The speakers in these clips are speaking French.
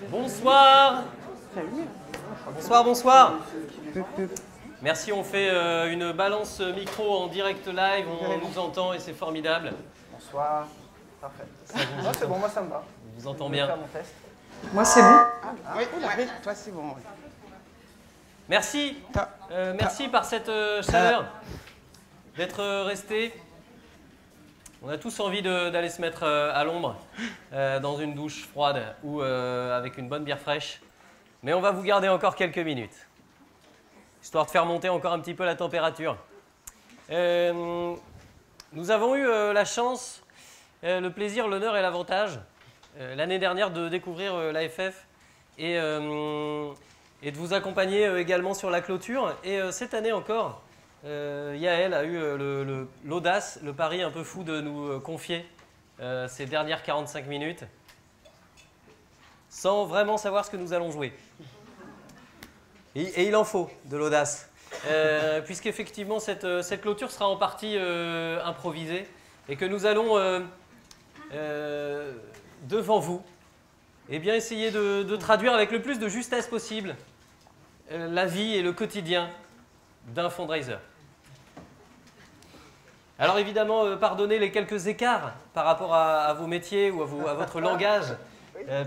Bonsoir. Bonsoir, bonsoir. Merci, on fait une balance micro en direct live, on nous entend et c'est formidable. Bonsoir. Parfait. Moi c'est bon, moi ça me va. On vous entend bien. Je vais faire mon test. Moi c'est bon. Oui, toi c'est bon. Oui. Merci. Merci par cette chaleur d'être resté. On a tous envie d'aller se mettre à l'ombre, dans une douche froide ou avec une bonne bière fraîche. Mais on va vous garder encore quelques minutes, histoire de faire monter encore un petit peu la température. Nous avons eu la chance, le plaisir, l'honneur et l'avantage, l'année dernière, de découvrir l'AFF et de vous accompagner également sur la clôture. Et cette année encore, Yael a eu l'audace, le pari un peu fou de nous confier ces dernières 45 minutes sans vraiment savoir ce que nous allons jouer. Et il en faut de l'audace, puisqu'effectivement cette clôture sera en partie improvisée et que nous allons, devant vous, eh bien, essayer de traduire avec le plus de justesse possible la vie et le quotidien d'un fundraiser. Alors évidemment, pardonnez les quelques écarts par rapport à vos métiers ou à votre langage,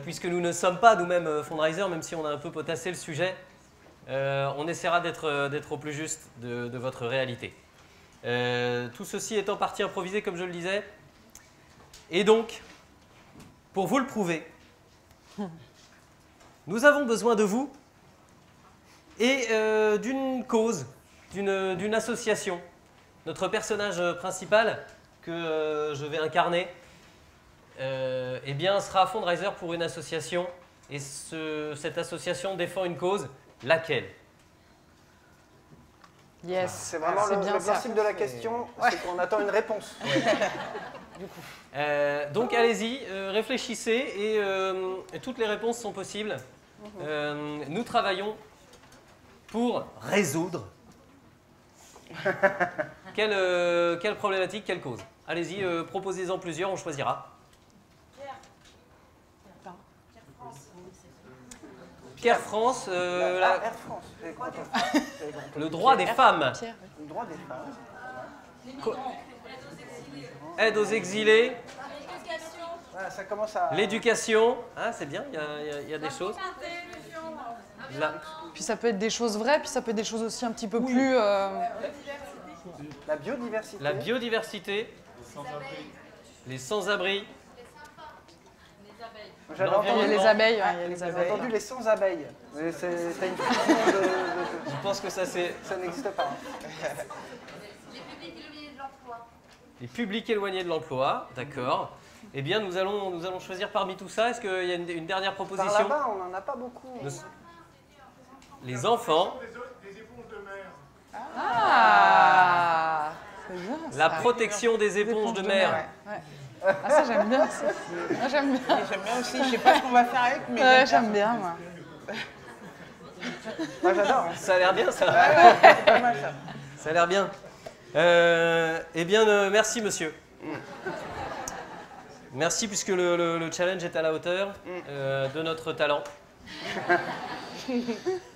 puisque nous ne sommes pas nous-mêmes fundraisers, même si on a un peu potassé le sujet. On essaiera d'être au plus juste de votre réalité. Tout ceci étant partie improvisée, comme je le disais. Et donc, pour vous le prouver, nous avons besoin de vous et d'une cause, d'une association. Notre personnage principal, que je vais incarner, eh bien, sera fundraiser pour une association. Et cette association défend une cause. Laquelle? Yes. C'est vraiment le principe de la question, c'est qu'on attend une réponse. Du coup. Donc allez-y, réfléchissez et toutes les réponses sont possibles. Nous travaillons pour résoudre quelle problématique, quelle cause. Allez-y, proposez-en plusieurs, on choisira. Pierre France, Air France. le droit des femmes. Le droit des femmes. Aide aux exilés. Voilà, ça commence à... L'éducation. Ah, c'est bien, il y a des choses. Puis ça peut être des choses vraies, puis ça peut être des choses aussi un petit peu plus... La biodiversité. La biodiversité. Les sans-abri. J'avais entendu les abeilles. J'avais entendu les sans-abeilles. Mais c'est une fusion de... Je pense que ça c'est... Ça n'existe pas. Les publics éloignés de l'emploi, d'accord. Eh bien, nous allons choisir parmi tout ça. Est-ce qu'il y a une dernière proposition? Par là-bas, on n'en a pas beaucoup. Les enfants. Des éponges de mer. Ah, c'est bien ça. La protection des éponges de mer. Ouais. Ah, ça j'aime bien. Ça. Ah, j'aime bien. J'aime bien aussi, je sais pas ce qu'on va faire avec, mais Ouais, j'aime bien moi. Moi, j'adore. Ça a l'air bien, ça. c'est pas mal ça. Ça a l'air bien. Eh bien, merci, monsieur. Merci, puisque le challenge est à la hauteur de notre talent.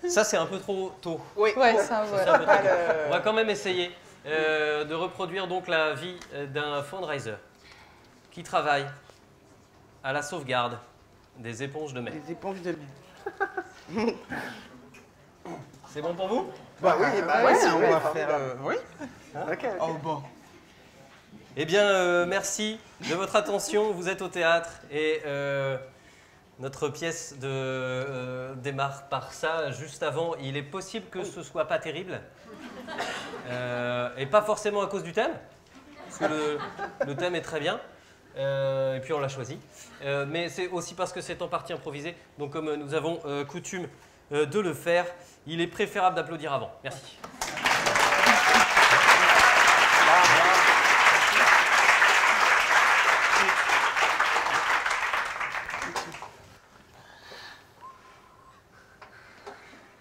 Ça, c'est un peu trop tôt. Oui, Ouais, ça, ouais. C'est un peu trop tôt. On va quand même essayer de reproduire donc la vie d'un fundraiser qui travaille à la sauvegarde des éponges de mer. des éponges de mer. C'est bon pour vous? Bah oui, on va faire... oui. Ok. Oh bon. Eh bien, merci de votre attention. Vous êtes au théâtre et notre pièce démarre par ça. Juste avant, il est possible que ce soit pas terrible. Et pas forcément à cause du thème, parce que le thème est très bien. Et puis on l'a choisi. Mais c'est aussi parce que c'est en partie improvisé. Donc comme nous avons coutume de le faire, il est préférable d'applaudir avant. Merci.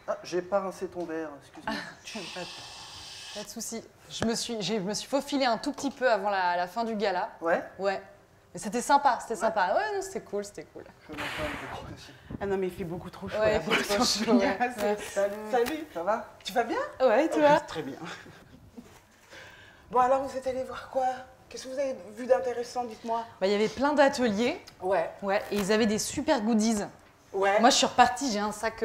Ah, j'ai pas rincé ton verre, excuse-moi. Pas de souci. Je me suis faufilée un tout petit peu avant la fin du gala. Ouais. Ouais. Mais c'était sympa, c'était sympa. Ouais, non, c'était cool, c'était cool. Je vais m'en faire une petite aussi. Ah non, mais il fait beaucoup trop chaud. Ouais, là, il fait trop c'est chaud, génial, ouais. c'est- Salut. Salut. Ça va? Tu vas bien? Ouais, tu vois. Très bien. Bon, alors, vous êtes allé voir quoi? Qu'est-ce que vous avez vu d'intéressant, dites-moi? Bah, il y avait plein d'ateliers. Ouais. Ouais, et ils avaient des super goodies. Ouais. Moi, je suis repartie, j'ai un sac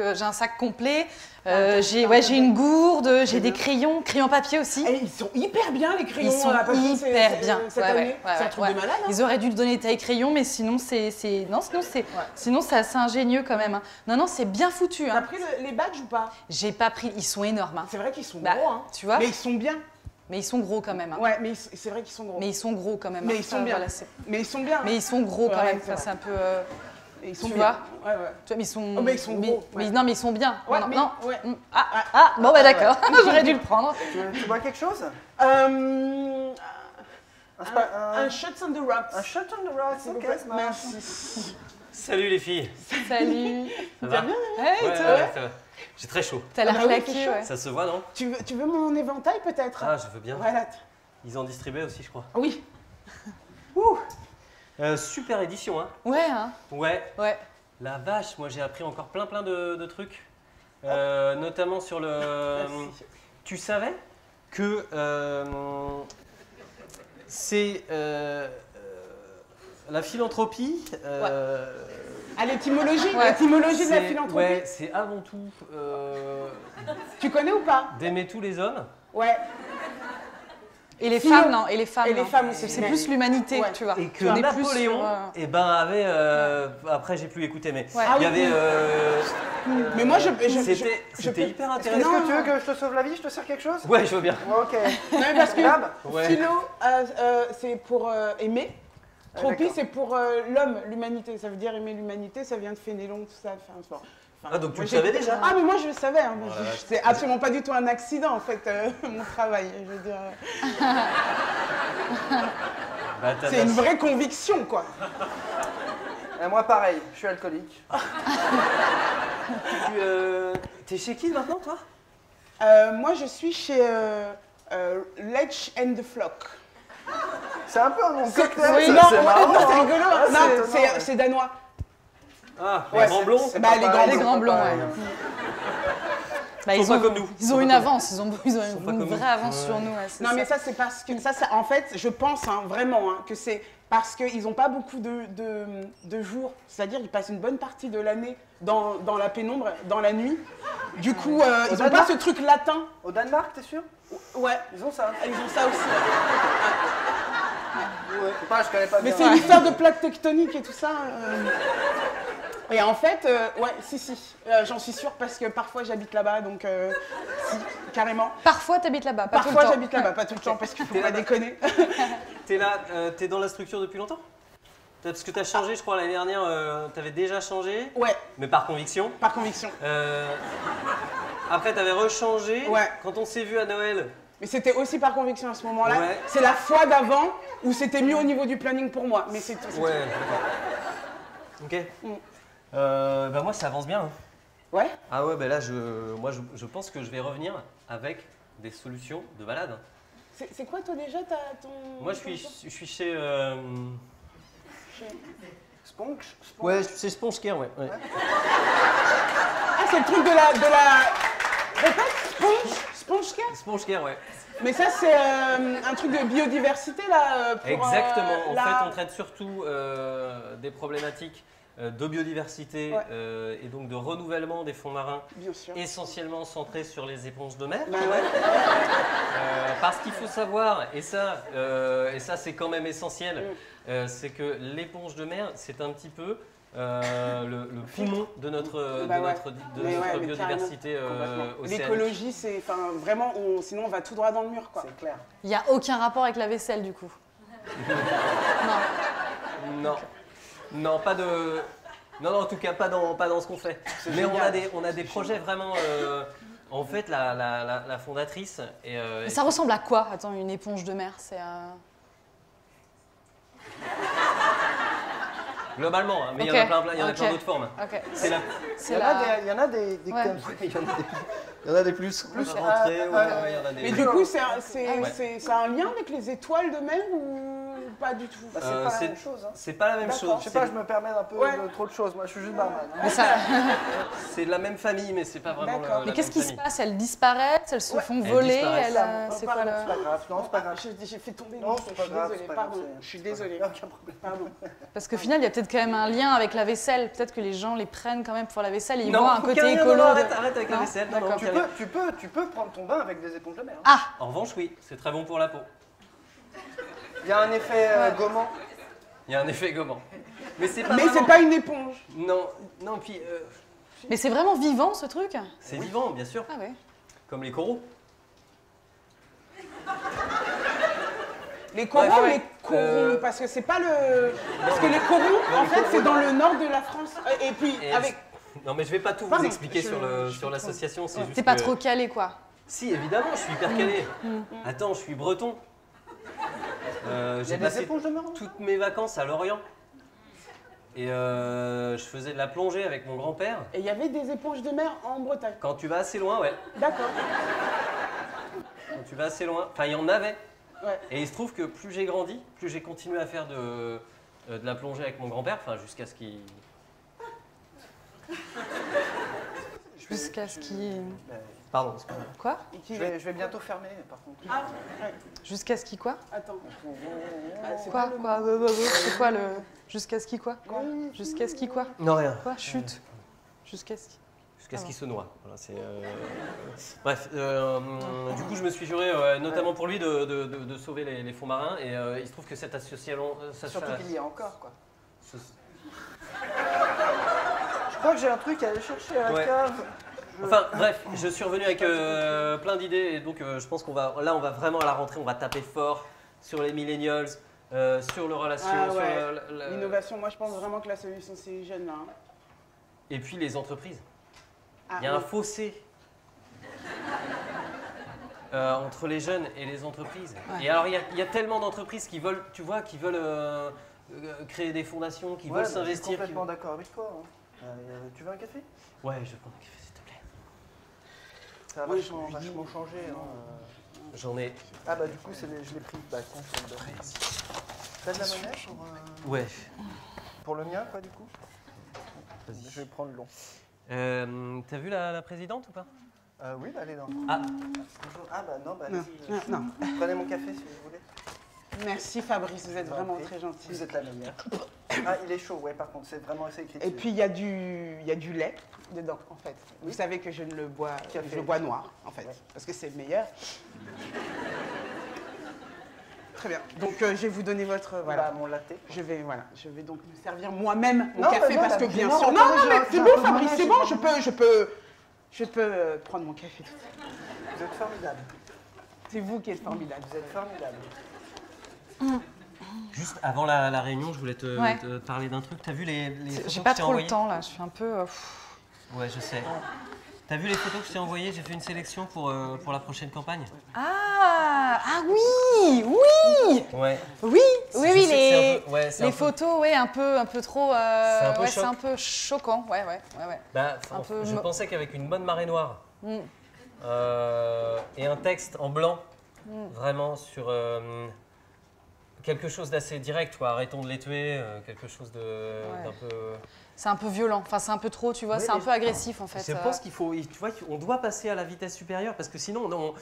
complet. Ah, J'ai une gourde, j'ai des bien. crayons papier aussi. Et ils sont hyper bien, les crayons. Ils sont à Papy, hyper bien. cette Ouais, année. ouais, C'est un ouais, truc ouais. de malade, hein. Ils auraient dû nous donner taille crayon, mais sinon sinon c'est assez ingénieux quand même. Hein. Non, c'est bien foutu. T'as Hein. pris les badges ou pas? J'ai pas pris, ils sont énormes. Hein. C'est vrai qu'ils sont Bah, gros, hein. tu vois. Mais ils sont bien. Mais ils sont gros quand même. Hein. Ouais, mais c'est vrai qu'ils sont gros. Mais ils sont gros quand même. Mais hein. ils sont Ça, bien. voilà, c'est- Mais ils sont bien. mais ils sont gros quand Ouais, même. c'est Ça, vrai. c'est un peu. Et ils sont tu bien. vois Ouais, ouais. Tu vois, mais ils sont. Oh, mais ils sont gros, ouais. Non, mais ils sont bien. Ouais, non, mais- non. ouais. Bon, bah d'accord. J'aurais dû le prendre. Tu bois quelque chose? Un Un shot on the rocks. un shot on the rocks, s'il vous ok, plaît. ça marche. Merci. Salut les filles. Salut. Ça va? Hey, Ouais, toi ça va. J'ai très chaud. T'as l'air Ah bah oui, claqué, c'est chaud. ouais. Ça se voit, non? Tu veux mon éventail peut-être? Ah, je veux bien. Voilà. Ils en distribuaient aussi, je crois. Oui. Super édition, hein? Ouais, hein. Ouais. Ouais. La vache, moi j'ai appris encore plein de trucs. Notamment sur le... Merci. Tu savais que c'est la philanthropie. À l'étymologie, Ouais. l'étymologie de la c'est- philanthropie. Ouais, c'est avant tout Tu connais ou pas? d'aimer tous les hommes. Ouais. Et les Philo. femmes, non. Et les femmes, Et les non. femmes aussi. C'est Mais- plus l'humanité, Ouais. tu vois. Et que On est plus Napoléon, sur, eh ben, avait. Après, j'ai plus écouté, mais Ouais. Ah il y oui. avait. Mais moi, je C'était peux- hyper Est-ce intéressant. que tu veux que je te sauve la vie? Je te sers quelque chose? Ouais, je veux bien. Ouais, ok. Non, mais parce que Grave. Ouais. philo, c'est pour aimer. Tropie, d'accord. c'est pour l'homme, l'humanité. Ça veut dire aimer l'humanité, ça vient de Fénélon, tout ça. Enfin, bon. Enfin, Ah, donc tu moi, le j'ai- savais déjà? Ah, mais moi je le savais. Hein. Oh la vache. C'est absolument pas du tout un accident en fait, mon travail. Je veux dire, Bah, t'as c'est une vraie conviction quoi. Et moi, pareil, je suis alcoolique. T'es chez qui maintenant, toi? Moi je suis chez Lech and the Flock. C'est un peu un nom de C'est- cocktail, oui, ça, non, c'est ouais, marrant. non, c'est hein. rigolo. Ah, Non, c'est étonnant, ouais. c'est danois. Ah, Ouais, les grands blonds. C'est Bah, pas les pareil, grands c'est blonds, pas ouais. pareil, hein. Bah, Ils sont pas comme nous. Ils ont une avance, ils ont sont pas une comme vraie nous. avance Ouais. sur nous. Ouais, c'est Non, mais ça, c'est parce que ça, en fait, je pense hein, vraiment hein, que c'est parce qu'ils n'ont pas beaucoup de jours. C'est-à-dire qu'ils passent une bonne partie de l'année dans la pénombre, dans la nuit. Du coup, ils n'ont pas Danemark ce truc latin. Au Danemark, t'es sûr? Ouais, Ils ont ça. ils ont ça aussi. Ouais. Je sais pas, je connais pas Mais bien. c'est une histoire de plaques tectoniques et tout ça. Et en fait, ouais, si. J'en suis sûre parce que parfois j'habite là-bas, donc si, carrément. Parfois, t'habites là-bas, pas tout le Parfois temps. j'habite là-bas, pas tout le temps parce qu'il faut T'es pas là-bas. déconner. T'es là, t'es dans la structure depuis longtemps? Parce que t'as changé, je crois, l'année dernière, t'avais déjà changé, Ouais, mais par conviction. par conviction. Après, t'avais rechangé. Ouais. Quand on s'est vu à Noël, Mais c'était aussi par conviction à ce moment-là. Ouais. C'est la fois d'avant où c'était mieux au niveau du planning pour moi. Mais c'est tout. c'est ouais, d'accord. Ok. Bah moi, ça avance bien. Hein. tout. Ouais. Ah ouais, bah là, je pense que je vais revenir avec des solutions de malade. C'est quoi toi déjà ton... Moi, je suis chez... Sponge? Ouais, c'est Sponge Care, ouais. Ah, c'est le truc de la... Répète, Sponge Care. Sponge Care, ouais. Mais ça, c'est un truc de biodiversité, là pour, Exactement. En la- fait, on traite surtout des problématiques de biodiversité Ouais. et donc de renouvellement des fonds marins, Bien sûr. essentiellement centrés sur les éponges de mer. Bah ouais. Parce qu'il faut savoir, et ça c'est quand même essentiel, c'est que l'éponge de mer, c'est un petit peu le poumon de notre, Bah ouais. Mais ouais, mais biodiversité Complètement. océanique. L'écologie, c'est... Enfin, vraiment, sinon on va tout droit dans le mur, quoi. C'est clair. Il n'y a aucun rapport avec la vaisselle, du coup. Non, non, pas de... Non, en tout cas, pas dans ce qu'on fait. Mais on a des projets vraiment... en fait, la fondatrice... Mais ça ressemble à quoi? Attends, une éponge de mer, c'est... Globalement, hein, mais il Ok, y en a plein, il y en a ok. plein d'autres formes. Ok. C'est la... C'est Il y en a des Ouais. comme ça. Il y en a des plus rentrée, ouais, il y en a des... Mais du coup, c'est un Ouais. lien avec les étoiles de mer ou pas du tout? Bah, c'est pas la même chose. Hein. C'est pas la même D'accord. chose. Je sais pas, je me permets d'un peu Ouais. de trop de choses. Moi, je suis juste barman. Hein. Mais, ça... C'est de la même famille, mais c'est pas vraiment D'accord. la mais qu'est-ce même qui se famille. passe? Elles disparaissent, elles se Ouais. font Elles voler, disparaissent. c'est quoi le... C'est pas grave. Non, c'est pas grave. J'ai fait tomber Non, mon c'est je pas suis grave. désolée, c'est pas grave, pardon. c'est- Je suis c'est pas désolée. grave. Aucun problème. Pardon. Parce qu'au final, il y a peut-être quand même un lien avec la vaisselle. Peut-être que les gens les prennent quand même pour la vaisselle et ils Non, voient un aucun côté lien, écolo. non, de- arrête avec la Non, vaisselle. Non, non, d'accord. aucun lien. Tu peux prendre ton bain avec des éponges de mer. Ah, En revanche, oui, c'est très bon pour la peau. Il y a un effet gommant. Il y a un effet gommant. Mais c'est pas Mais vraiment... c'est pas une éponge. Non, non, puis mais c'est vraiment vivant ce truc? c'est vivant, bien sûr, Ah ouais. comme les coraux. Les corons, Ouais, ouais. les corons, parce que c'est pas le... Parce que les corons, en fait, c'est dans le nord de la France. Et puis, Et avec... Non, mais je vais pas tout vous Pardon, expliquer sur je l'association, c'est juste T'es pas que- trop calé quoi. Si, évidemment, je suis hyper calé. Attends, je suis breton. Il y a J'ai des passé éponges de mer. hein. toutes mes vacances à Lorient. Et je faisais de la plongée avec mon grand-père. Et il y avait des éponges de mer en Bretagne. Quand tu vas assez loin, ouais. D'accord. Quand tu vas assez loin. Enfin, il y en avait. Ouais. Et il se trouve que plus j'ai grandi, plus j'ai continué à faire de la plongée avec mon grand-père, enfin jusqu'à ce qu'il... Jusqu'à ce qu'il... Pardon, excuse-moi. Quoi? Je vais bientôt fermer, par contre. Ah, ouais. Jusqu'à ce qu'il quoi? Attends. Ah, c'est Quoi? pas le- Quoi? C'est quoi le... Jusqu'à ce qu'il quoi? Jusqu'à ce qu'il quoi? Non, rien. Quoi? Chute. Jusqu'à ce qu'il... Jusqu'à ce qu'il se noie. Voilà, c'est, Bref, du coup, je me suis juré, notamment pour lui, de sauver les fonds marins. Et il se trouve que cette association... Surtout qu'il y a encore, quoi. ce- Je crois que j'ai un truc à aller chercher à la Ouais. cave. Enfin, bref, je suis revenu avec plein d'idées. Et donc, je pense qu'on va... Là, on va vraiment à la rentrée, on va taper fort sur les millennials, sur le relation, Ah sur ouais. L'innovation, moi je pense vraiment que la solution c'est les jeunes là. Hein. Et puis les entreprises. Ah, Il y a un oui. fossé entre les jeunes et les entreprises. Ouais. Et alors, il y a tellement d'entreprises qui veulent, tu vois, qui veulent créer des fondations, qui veulent Je suis s'investir. complètement d'accord avec toi. Hein. Tu veux un café? Ouais, je prends un café, s'il te plaît. Ça a Oui, vachement changé. Hein. J'en ai. Ah bah du coup, je l'ai pris. Bah, tiens, je te le donne. T'as de la monnaie Ouais. pour le mien, quoi, du coup? Vas-y. Je vais prendre long. T'as vu la présidente ou pas? Oui, bah allez, non. Ah, Bonjour. Ah bah non, bah Non, allez-y. non. Prenez mon café si vous voulez. Merci Fabrice, vous êtes Je vous en vraiment prie. très gentil. Vous êtes la meilleure. Ah, il est chaud, ouais, par contre, c'est vraiment assez écrit. Et dessus. puis il y a du lait dedans en fait. Vous savez que je ne le bois, Café. je le bois noir en fait, Ouais. parce que c'est meilleur. Très bien. Donc je vais vous donner votre voilà. Bah, mon latte. Je vais donc me servir moi-même mon Non, café bah non, parce que bah, bien non, sûr. attendez, Non, non, mais j'ai c'est un bon peu Fabrice, de c'est monnaie, bon. Je peux prendre mon café. Tout de suite. Vous êtes formidable. C'est vous qui êtes formidable. Vous êtes formidable. juste avant la réunion, je voulais Ouais. te parler d'un truc. T'as vu les photos J'ai que pas je t'ai trop le envoyées? temps là, je suis un peu... Ouais, je sais. T'as vu les photos que je t'ai envoyées? J'ai fait une sélection pour la prochaine campagne. Ah oui, oui, Ouais. oui, Je oui, sais que c'est les, un peu- ouais, c'est un les peu- photos, ouais, un peu trop... un peu ouais, choc. c'est un peu choquant, ouais. Bah, Un peu je mo- pensais qu'avec une bonne marée noire Mm. et un texte en blanc, vraiment sur quelque chose d'assez direct, quoi. Arrêtons de les tuer, quelque chose d'un peu. C'est un peu violent, enfin c'est un peu trop, tu vois, Oui, c'est un mais peu agressif en fait. Je pense qu'il faut, tu vois, on doit passer à la vitesse supérieure parce que sinon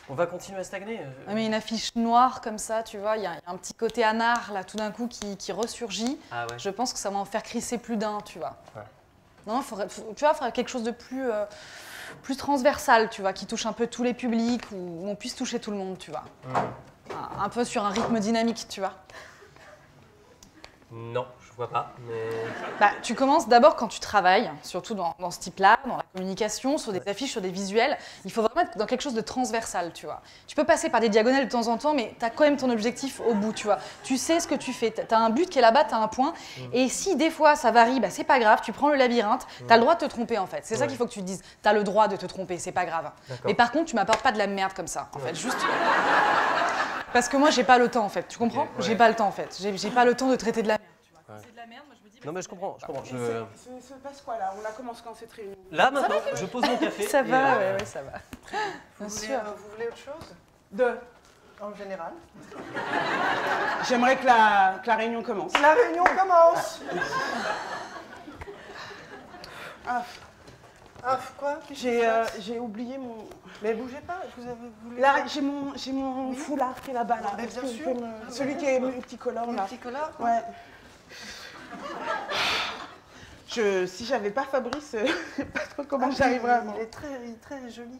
on va continuer à stagner. Ouais, mais une affiche noire comme ça, tu vois, il y a un petit côté anard là tout d'un coup qui ressurgit. Ah ouais. Je pense que ça va en faire crisser plus d'un, tu vois. Ouais. Non, tu vois, il faudrait quelque chose de plus transversal, tu vois, qui touche un peu tous les publics, où on puisse toucher tout le monde, tu vois. Un peu sur un rythme dynamique, tu vois. Non, je vois pas. Mais Bah, tu commences d'abord quand tu travailles, surtout dans ce type-là, dans la communication, sur des affiches, sur des visuels. Il faut vraiment être dans quelque chose de transversal, tu vois. Tu peux passer par des diagonales de temps en temps, mais tu as quand même ton objectif au bout, tu vois. Tu sais ce que tu fais. Tu as un but qui est là-bas, tu as un point. Et si des fois ça varie, bah, c'est pas grave, tu prends le labyrinthe, tu as le droit de te tromper en fait. C'est ça Ouais. qu'il faut que tu te dises. Tu as le droit de te tromper, c'est pas grave. D'accord. Mais par contre, tu m'apportes pas de la merde comme ça. En fait, juste. Parce que moi, j'ai pas le temps en fait. Tu comprends? Ok, ouais. J'ai pas le temps en fait. J'ai pas le temps de traiter de la merde. Tu vois. Ouais. C'est de la merde, moi je me dis. non, mais je comprends. Je comprends. Ça se passe quoi là? On la commence quand cette réunion? Là maintenant, je pose mon café. Ça et, va, ouais, ça va. Vous Bien voulez, sûr. vous voulez autre chose? De. en général? J'aimerais que la réunion commence. La réunion commence. Ah, quoi? J'ai oublié mon... Mais bougez pas, vous voulez... Là, j'ai mon foulard qui est là-bas, là. Mais Est-ce bien que vous sûr. pouvez celui qui est multicolore, là. Multicolore? Ouais. Si j'avais pas Fabrice, je sais pas trop comment j'arriverais à... Il est très joli.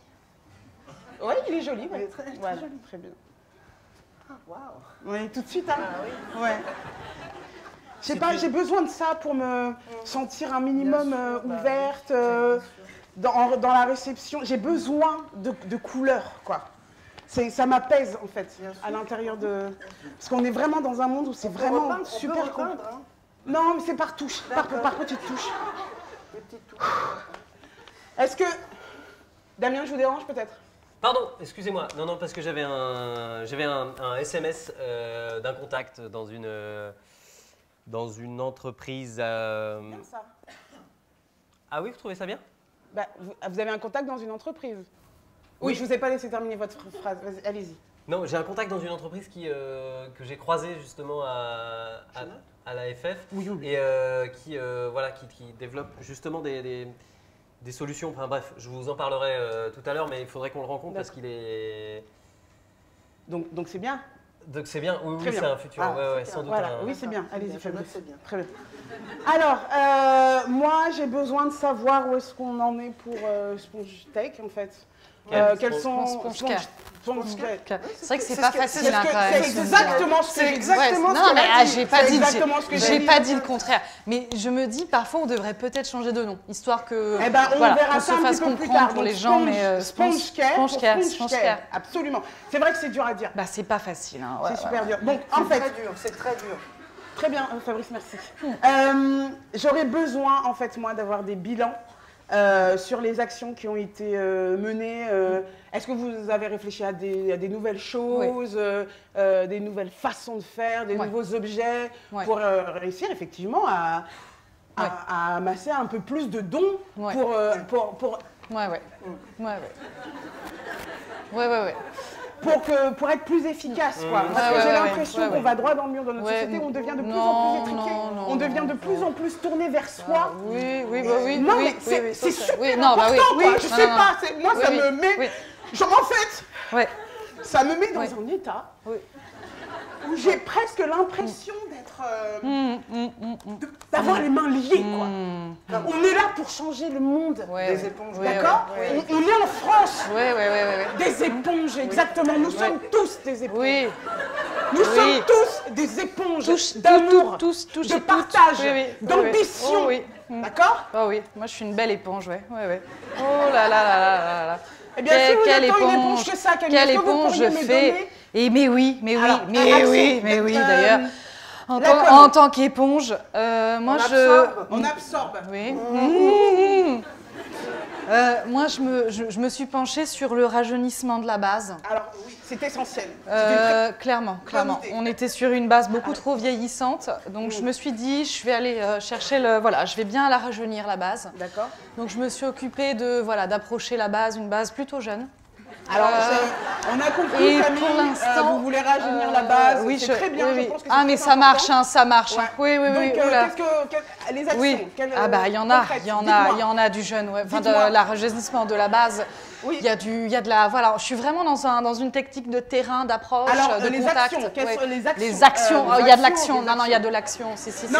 Ouais, il est joli. Il est très Voilà, joli. très bien. Ah, waouh. Oui, tout de suite, hein. Ah oui. Ouais. Je sais pas, j'ai besoin de ça pour me sentir un minimum Bien sûr, bah, ouverte bien sûr. dans la réception. J'ai besoin de couleurs, quoi. Ça m'apaise, en fait, Bien sûr. à l'intérieur de... Parce qu'on est vraiment dans un monde où c'est vraiment On peut super cool. repeindre, hein. Non, mais c'est par touche, par petite touche. Est-ce que... Damien, je vous dérange peut-être? Pardon, excusez-moi. Non, parce que j'avais un SMS d'un contact dans une entreprise. Bien ça. Ah oui, vous trouvez ça bien? Bah, vous avez un contact dans une entreprise? Oui, Oui. je vous ai pas laissé terminer votre phrase. Vas-y, allez-y. Non, j'ai un contact dans une entreprise que j'ai croisé justement à la FF Oui. et qui développe justement des solutions. Enfin bref, je vous en parlerai tout à l'heure, mais il faudrait qu'on le rencontre parce qu'il est. Donc c'est bien. Donc c'est bien, oui, Très bien. c'est un futur, Ah, ouais, sans doute. Voilà, un- oui, c'est bien. Allez-y, Je Fabrice. note, c'est bien. Très bien. Alors, moi, j'ai besoin de savoir où est-ce qu'on en est pour Sponge Tech, en fait. Quels sont... Sponge Care. Sponge Care. C'est vrai que c'est c'est pas ce que- facile c'est hein, ce que- quand même. C'est exactement ce que C'est j'ai dit. exactement Ouais, ce non, qu'elle mais a dit. j'ai pas C'est dit, exactement ce que j'ai dit. pas dit le contraire. Mais je me dis, parfois, on devrait peut-être changer de nom, histoire que Eh ben, on voilà, verra qu'on ça se un fasse petit peu plus comprendre tard. pour Donc, les gens. Mais Sponge Care. Sponge pour Care, Sponge Sponge Care. Care. Absolument. C'est vrai que c'est dur à dire. Bah, c'est pas facile. Hein. Ouais, C'est super ouais. dur. Donc, en C'est fait, très dur, c'est très dur. très bien, Fabrice, merci. J'aurais besoin, en fait, moi, d'avoir des bilans sur les actions qui ont été menées. Est-ce que vous avez réfléchi à des nouvelles choses, des nouvelles façons de faire, des Ouais. nouveaux objets Ouais. pour réussir effectivement à amasser un peu plus de dons Ouais. pour Ouais, ouais. Ouais, ouais, ouais. pour être plus efficace, quoi. Parce que Ouais, j'ai ouais, l'impression ouais, qu'on ouais. va droit dans le mur de notre Ouais, société, on devient de plus non, en plus étriqué, non, on devient de plus en plus tourné vers soi. Oui, oui, bah oui. Non, oui, mais c'est oui, c'est ça, super oui, non, bah important, oui, quoi. oui, Je non, sais non, pas, non. moi, ça Oui, me met... oui. Genre, en fait, Ouais. ça me met dans Oui. un état Oui. où j'ai presque l'impression d'être... d'avoir les mains liées, quoi. On est là pour changer le monde, Ouais, Des ouais. éponges, Ouais, d'accord ouais, ouais. On est en France, Ouais, ouais, ouais, ouais. des éponges, exactement. Nous sommes tous des éponges. Oui. Nous sommes Oui. tous des éponges Tous, d'amour, tous, de et toutes. partage, Oui, oui, oui, d'ambition. oui. Oh, oui. D'accord? Oh oui, moi je suis une belle éponge, ouais, ouais, ouais. Oh là là là là là là. Eh bien, si vous Quelle êtes tant une éponge, éponge que ça, Camille, quelle est-ce que vous éponge je pourriez me fais. donner- Et mais oui, mais oui, Alors, mais Axel, oui, mais oui, d'ailleurs. En la tant, conne. en tant qu'éponge, moi On absorbe. Oui. Moi, je me suis penchée sur le rajeunissement de la base. Alors oui, c'est essentiel. Clairement. idée. On était sur une base beaucoup trop vieillissante, donc je me suis dit, je vais aller chercher je vais bien la rajeunir la base. D'accord. Donc je me suis occupée d'approcher la base, une base plutôt jeune. Alors, on a compris, et Camille, pour l'instant, vous voulez rajeunir la base, oui, c'est très bien, oui, je oui. pense que Ah c'est mais très ça marche, important. hein, ça marche. Ouais. Oui, oui, oui. Donc, oula. les actions, Oui. quelles, Ah bah il y en a, concrètes, il y en dites-moi. a du jeune, ouais. Enfin, Dites-moi. de la rajeunissement de la base. Oui. Il y a de la, voilà. Je suis vraiment dans une technique de terrain, d'approche, Alors, de les contact. actions, quelles ouais. sont les actions Les actions. les Il y a de actions, l'action. les Non, il y a actions. de l'action. Si. Non,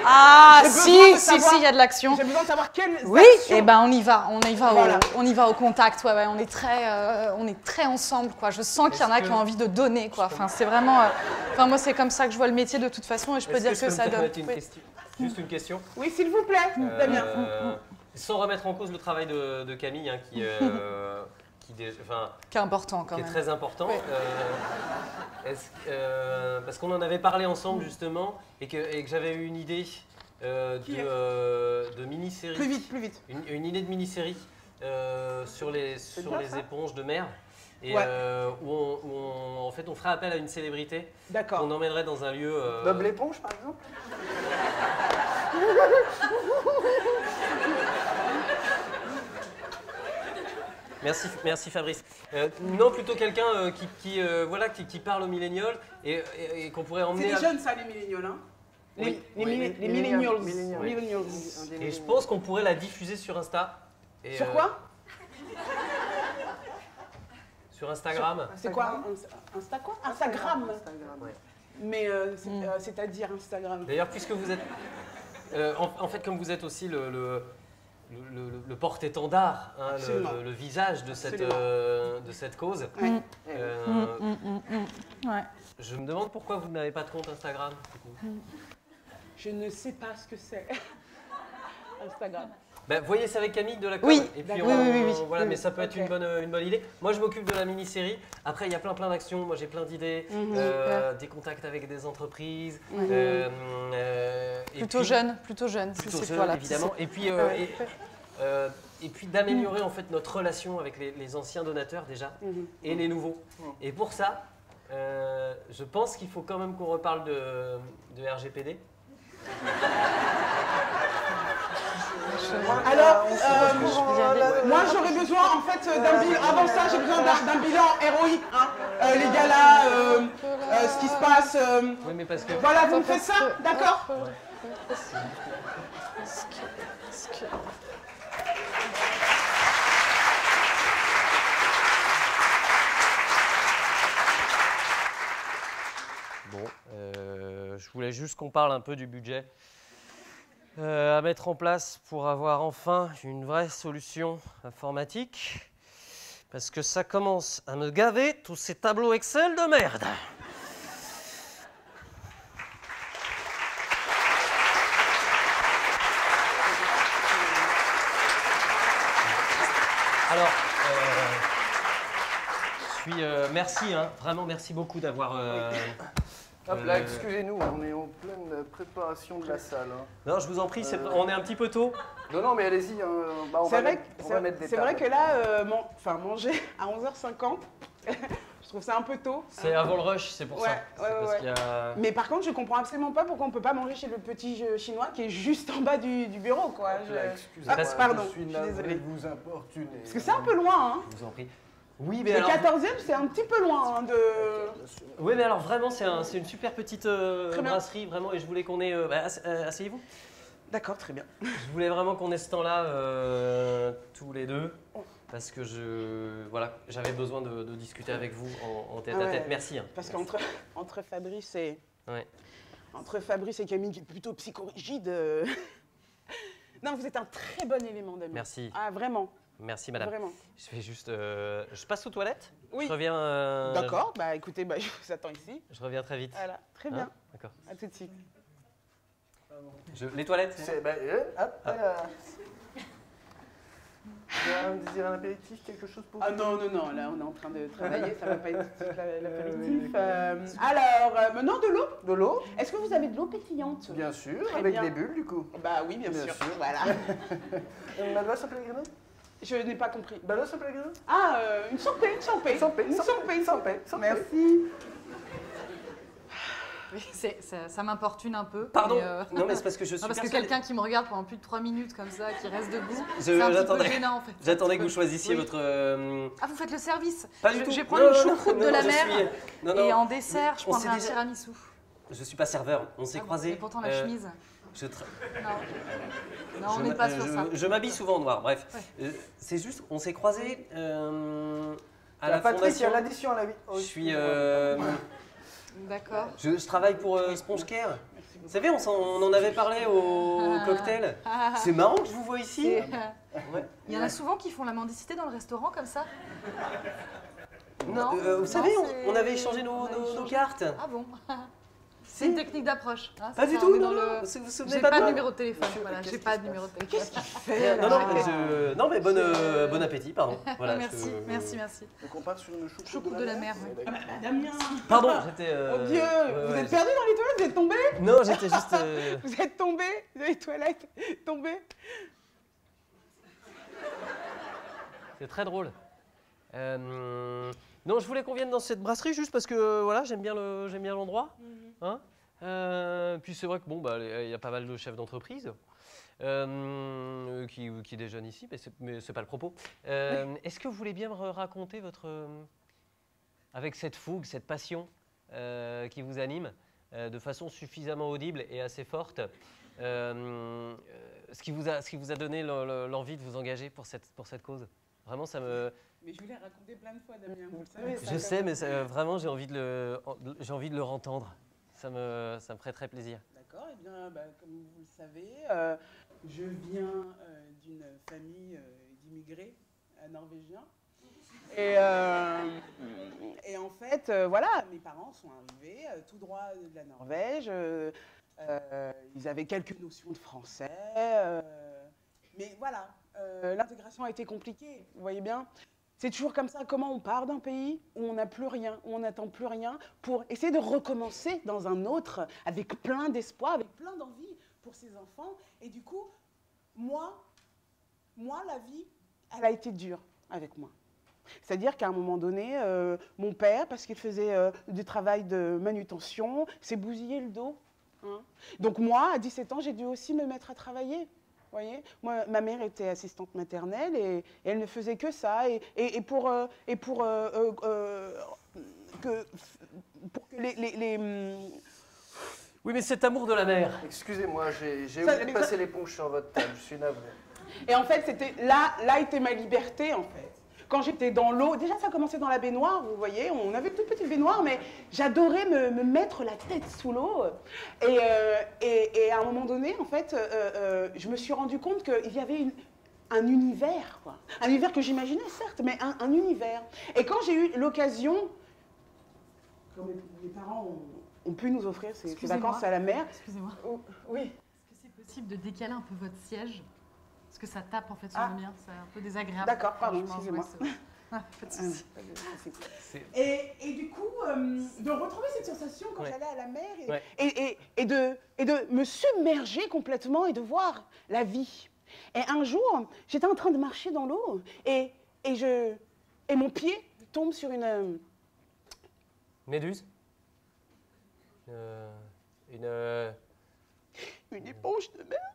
Ah, j'ai besoin si, de si, savoir- il y a de l'action. J'ai besoin de savoir quelles Oui, actions. et ben on y va Voilà. on y va au contact, ouais, on est très ensemble, quoi. Je sens qu'il y en a qui ont envie de donner, quoi. Enfin, c'est vraiment, enfin moi c'est comme ça que je vois le métier de toute façon, et je peux dire que je ça peux me donne. permettre une Oui. question Juste une question. Oui, s'il vous plaît, Damien. Sans remettre en cause le travail de Camille, hein, qui Qui est important quand qui est même. très important. Oui. Parce qu'on en avait parlé ensemble justement et que j'avais eu une idée de mini-série. Plus vite. Une idée de mini-série sur les bien, ça. éponges de mer. Et Ouais. où en fait on ferait appel à une célébrité D'accord. qu'on emmènerait dans un lieu. Bob l'éponge, par exemple? Merci Fabrice. Non, plutôt quelqu'un qui parle aux millénials et qu'on pourrait C'est emmener. les jeunes, ça, les millénials, hein? Oui, Les oui. millennials. Millennials. Millennials. Et je pense qu'on pourrait la diffuser sur Insta. Et, Sur quoi? Sur Instagram. C'est quoi? Insta quoi? Instagram. Ouais. Mais c'est-à-dire Instagram. D'ailleurs, puisque vous êtes. En fait, comme vous êtes aussi le porte-étendard, hein, Absolument. le visage de cette cause, Ouais. Ouais. je me demande pourquoi vous n'avez pas de compte Instagram. Du coup. Je ne sais pas ce que c'est. Instagram. Ben, voyez ça avec Camille de la com. Oui, Et puis d'accord. Oui. voilà, mais ça peut être Ok. une bonne idée. Moi, je m'occupe de la mini-série. Après, il y a plein d'actions. Moi, j'ai plein d'idées, des contacts avec des entreprises. Et Plutôt puis- jeune, si Plutôt c'est jeune, voilà, évidemment. Et puis, et puis d'améliorer en fait notre relation avec les anciens donateurs déjà et les nouveaux. Et pour ça, je pense qu'il faut quand même qu'on reparle de RGPD. Alors, moi j'aurais besoin en fait d'un bilan. Avant ça, j'ai besoin d'un bilan héroïque. Hein. Les galas, ce qui se passe. Oui, mais parce que Voilà, vous me faites ça, d'accord? bon, je voulais juste qu'on parle un peu du budget à mettre en place pour avoir enfin une vraie solution informatique. Parce que ça commence à me gaver tous ces tableaux Excel de merde. Alors, merci, hein, vraiment merci beaucoup d'avoir. Hop là, excusez-nous, on est en pleine préparation de la salle. Hein. Non, je vous en prie, on est un petit peu tôt. Non, mais allez-y, hein, bah, on C'est va vrai, mettre- on va mettre des c'est vrai tables. que là, manger à 11h50, je trouve ça un peu tôt. C'est avant le rush, c'est pour ça. Ouais, C'est ouais, parce ouais. qu'il y a- Mais par contre, je comprends absolument pas pourquoi on peut pas manger chez le petit chinois qui est juste en bas du bureau, quoi. Excusez-moi, Ah, pardon, je suis je suis navré désolée. de vous importuner. Parce que c'est un peu loin, hein. Je vous en prie. Oui, mais Le alors, 14e, c'est un petit peu loin hein, de. oui, mais alors vraiment, c'est une super petite Très bien. brasserie, vraiment, et je voulais qu'on ait. Asseyez-vous. D'accord, très bien. Je voulais vraiment qu'on ait ce temps-là tous les deux, parce que j'avais besoin de discuter avec vous en tête Ah à tête. ouais. Merci. Hein. Parce qu'entre Fabrice et. Ouais. Entre Fabrice et Camille, qui est plutôt psychorigide. Non, vous êtes un très bon élément d'amis. Merci. Ah, vraiment. Merci, madame. Vraiment. Je vais juste. Je passe aux toilettes. Oui. Je reviens. D'accord, bah écoutez, bah, je vous attends ici. Je reviens très vite. Voilà, très Hein bien. D'accord. À tout de suite. Les toilettes. Hop, là. Vous désirez un apéritif, quelque chose pour Ah vous? non, là on est en train de travailler, ça va pas être tout de suite l'apéritif. Alors, maintenant de l'eau. De l'eau, Est-ce que vous avez de l'eau pétillante? bien sûr, Très avec bien. des bulles du coup. Bah oui, bien Bien sûr. sûr. Voilà. Madonna San Pellegrino? Je n'ai pas compris. Madonna San Pellegrino? Ah, une santé. Une santé. Merci. Ça m'importune un peu. Pardon. mais, Non, mais c'est parce que je suis. non, parce que persuadé- quelqu'un qui me regarde pendant plus de 3 minutes comme ça, qui reste debout, Je- c'est un petit peu j'attendais. gênant en fait. J'attendais que vous choisissiez Oui. votre. Ah, vous faites le service? Pas du tout. Je vais prendre une choucroute de la je mer. suis- non, Et non, en dessert, je on prendrai s'est un déjà- tiramisu. Je suis pas serveur. On s'est Ah bon, croisés. Et pourtant la chemise. Je tra- Non, on n'est pas sur ça. Je m'habille souvent en noir. Bref, Ouais. c'est juste, on s'est croisés à La la Patrick, il y fondation. a l'addition à la vie. Je suis. D'accord. Je travaille pour Sponge Care. Vous savez, on en avait parlé au cocktail. C'est marrant que je vous vois ici. Et, Ouais. il y en a souvent qui font la mendicité dans le restaurant comme ça. Non, Non, vous savez, c'est- on avait échangé nos on avait échangé. cartes. Ah bon? C'est une technique d'approche. hein, Pas c'est du ça, tout, on est non, dans non. le- Vous vous souvenez J'ai pas pas de de moi numéro de téléphone. Voilà, j'ai pas de numéro de téléphone. Non, mais bon appétit, pardon. Voilà, Merci, merci. Donc on part sur une choucroute Choucroute de la mer, oui. Ouais, d'accord. Damien. Pardon, j'étais. Oh Dieu, vous êtes perdu dans les toilettes, vous êtes tombé? Non, j'étais juste. Vous êtes tombé dans les toilettes, tombé? C'est très drôle. Non, je voulais qu'on vienne dans cette brasserie juste parce que voilà, j'aime bien l'endroit. Hein. Puis c'est vrai que bon, bah, il y a pas mal de chefs d'entreprise. qui déjeune ici, mais c'est pas le propos. Est-ce que vous voulez bien me raconter votre... avec cette fougue, cette passion qui vous anime, de façon suffisamment audible et assez forte, ce qui vous a donné l'envie de vous engager pour cette cause? Vraiment, ça me... Mais je voulais raconter plein de fois, Damien, vous le savez. Je sais, mais vraiment, j'ai envie de le entendre. Ça me ferait très plaisir. D'accord, et bien, comme vous le savez, je viens d'une famille d'immigrés norvégiens. Et en fait, voilà, mes parents sont arrivés tout droit de la Norvège. Ils avaient quelques notions de français. Mais voilà, l'intégration a été compliquée, vous voyez bien. C'est toujours comme ça, comment on part d'un pays où on n'a plus rien, où on n'attend plus rien, pour essayer de recommencer dans un autre, avec plein d'espoir, avec plein d'envie pour ses enfants. Et du coup, moi, la vie, elle a été dure avec moi. C'est-à-dire qu'à un moment donné, mon père, parce qu'il faisait du travail de manutention, s'est bousillé le dos. Hein. Donc moi, à 17 ans, j'ai dû aussi me mettre à travailler. Vous voyez, moi, ma mère était assistante maternelle et elle ne faisait que ça. Pour que les... Oui, mais cet amour de la mer. Excusez-moi, j'ai oublié de passer l'éponge sur votre table, je suis navré. Et en fait, c'était là était ma liberté, en fait. Quand j'étais dans l'eau, déjà ça commençait dans la baignoire, vous voyez, on avait une toute petite baignoire, mais j'adorais me mettre la tête sous l'eau. Et à un moment donné, en fait, je me suis rendu compte qu'il y avait un univers, quoi. Un univers que j'imaginais, certes, mais un univers. Et quand j'ai eu l'occasion, quand mes parents ont pu nous offrir ces vacances à la mer. Excusez-moi. Oui. Est-ce que c'est possible de décaler un peu votre siège? Parce que ça tape en fait sur le mien, c'est un peu désagréable. D'accord, pardon, excusez-moi. Pas de souci. Et du coup, de retrouver cette sensation quand j'allais à la mer et de me submerger complètement et de voir la vie. Et un jour, j'étais en train de marcher dans l'eau et mon pied tombe sur une... Méduse? Une éponge de mer.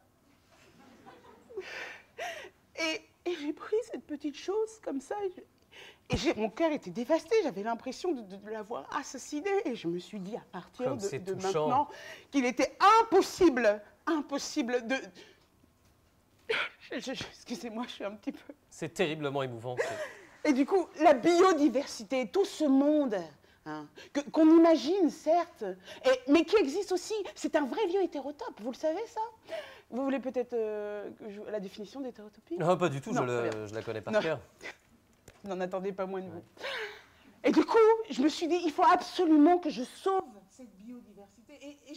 Et j'ai pris cette petite chose comme ça, mon cœur était dévasté, j'avais l'impression de l'avoir assassiné. Et je me suis dit à partir de maintenant qu'il était impossible de... Excusez-moi, je suis un petit peu... C'est terriblement émouvant. Et du coup, la biodiversité, tout ce monde... Hein, qu'on imagine, certes, mais qui existe aussi. C'est un vrai vieux hétérotope, vous le savez, ça? Vous voulez peut-être la définition d'hétérotopie? Non, pas du tout, je la connais par cœur. N'en attendez pas moins de vous. Et du coup, je me suis dit, il faut absolument que je sauve cette biodiversité. Et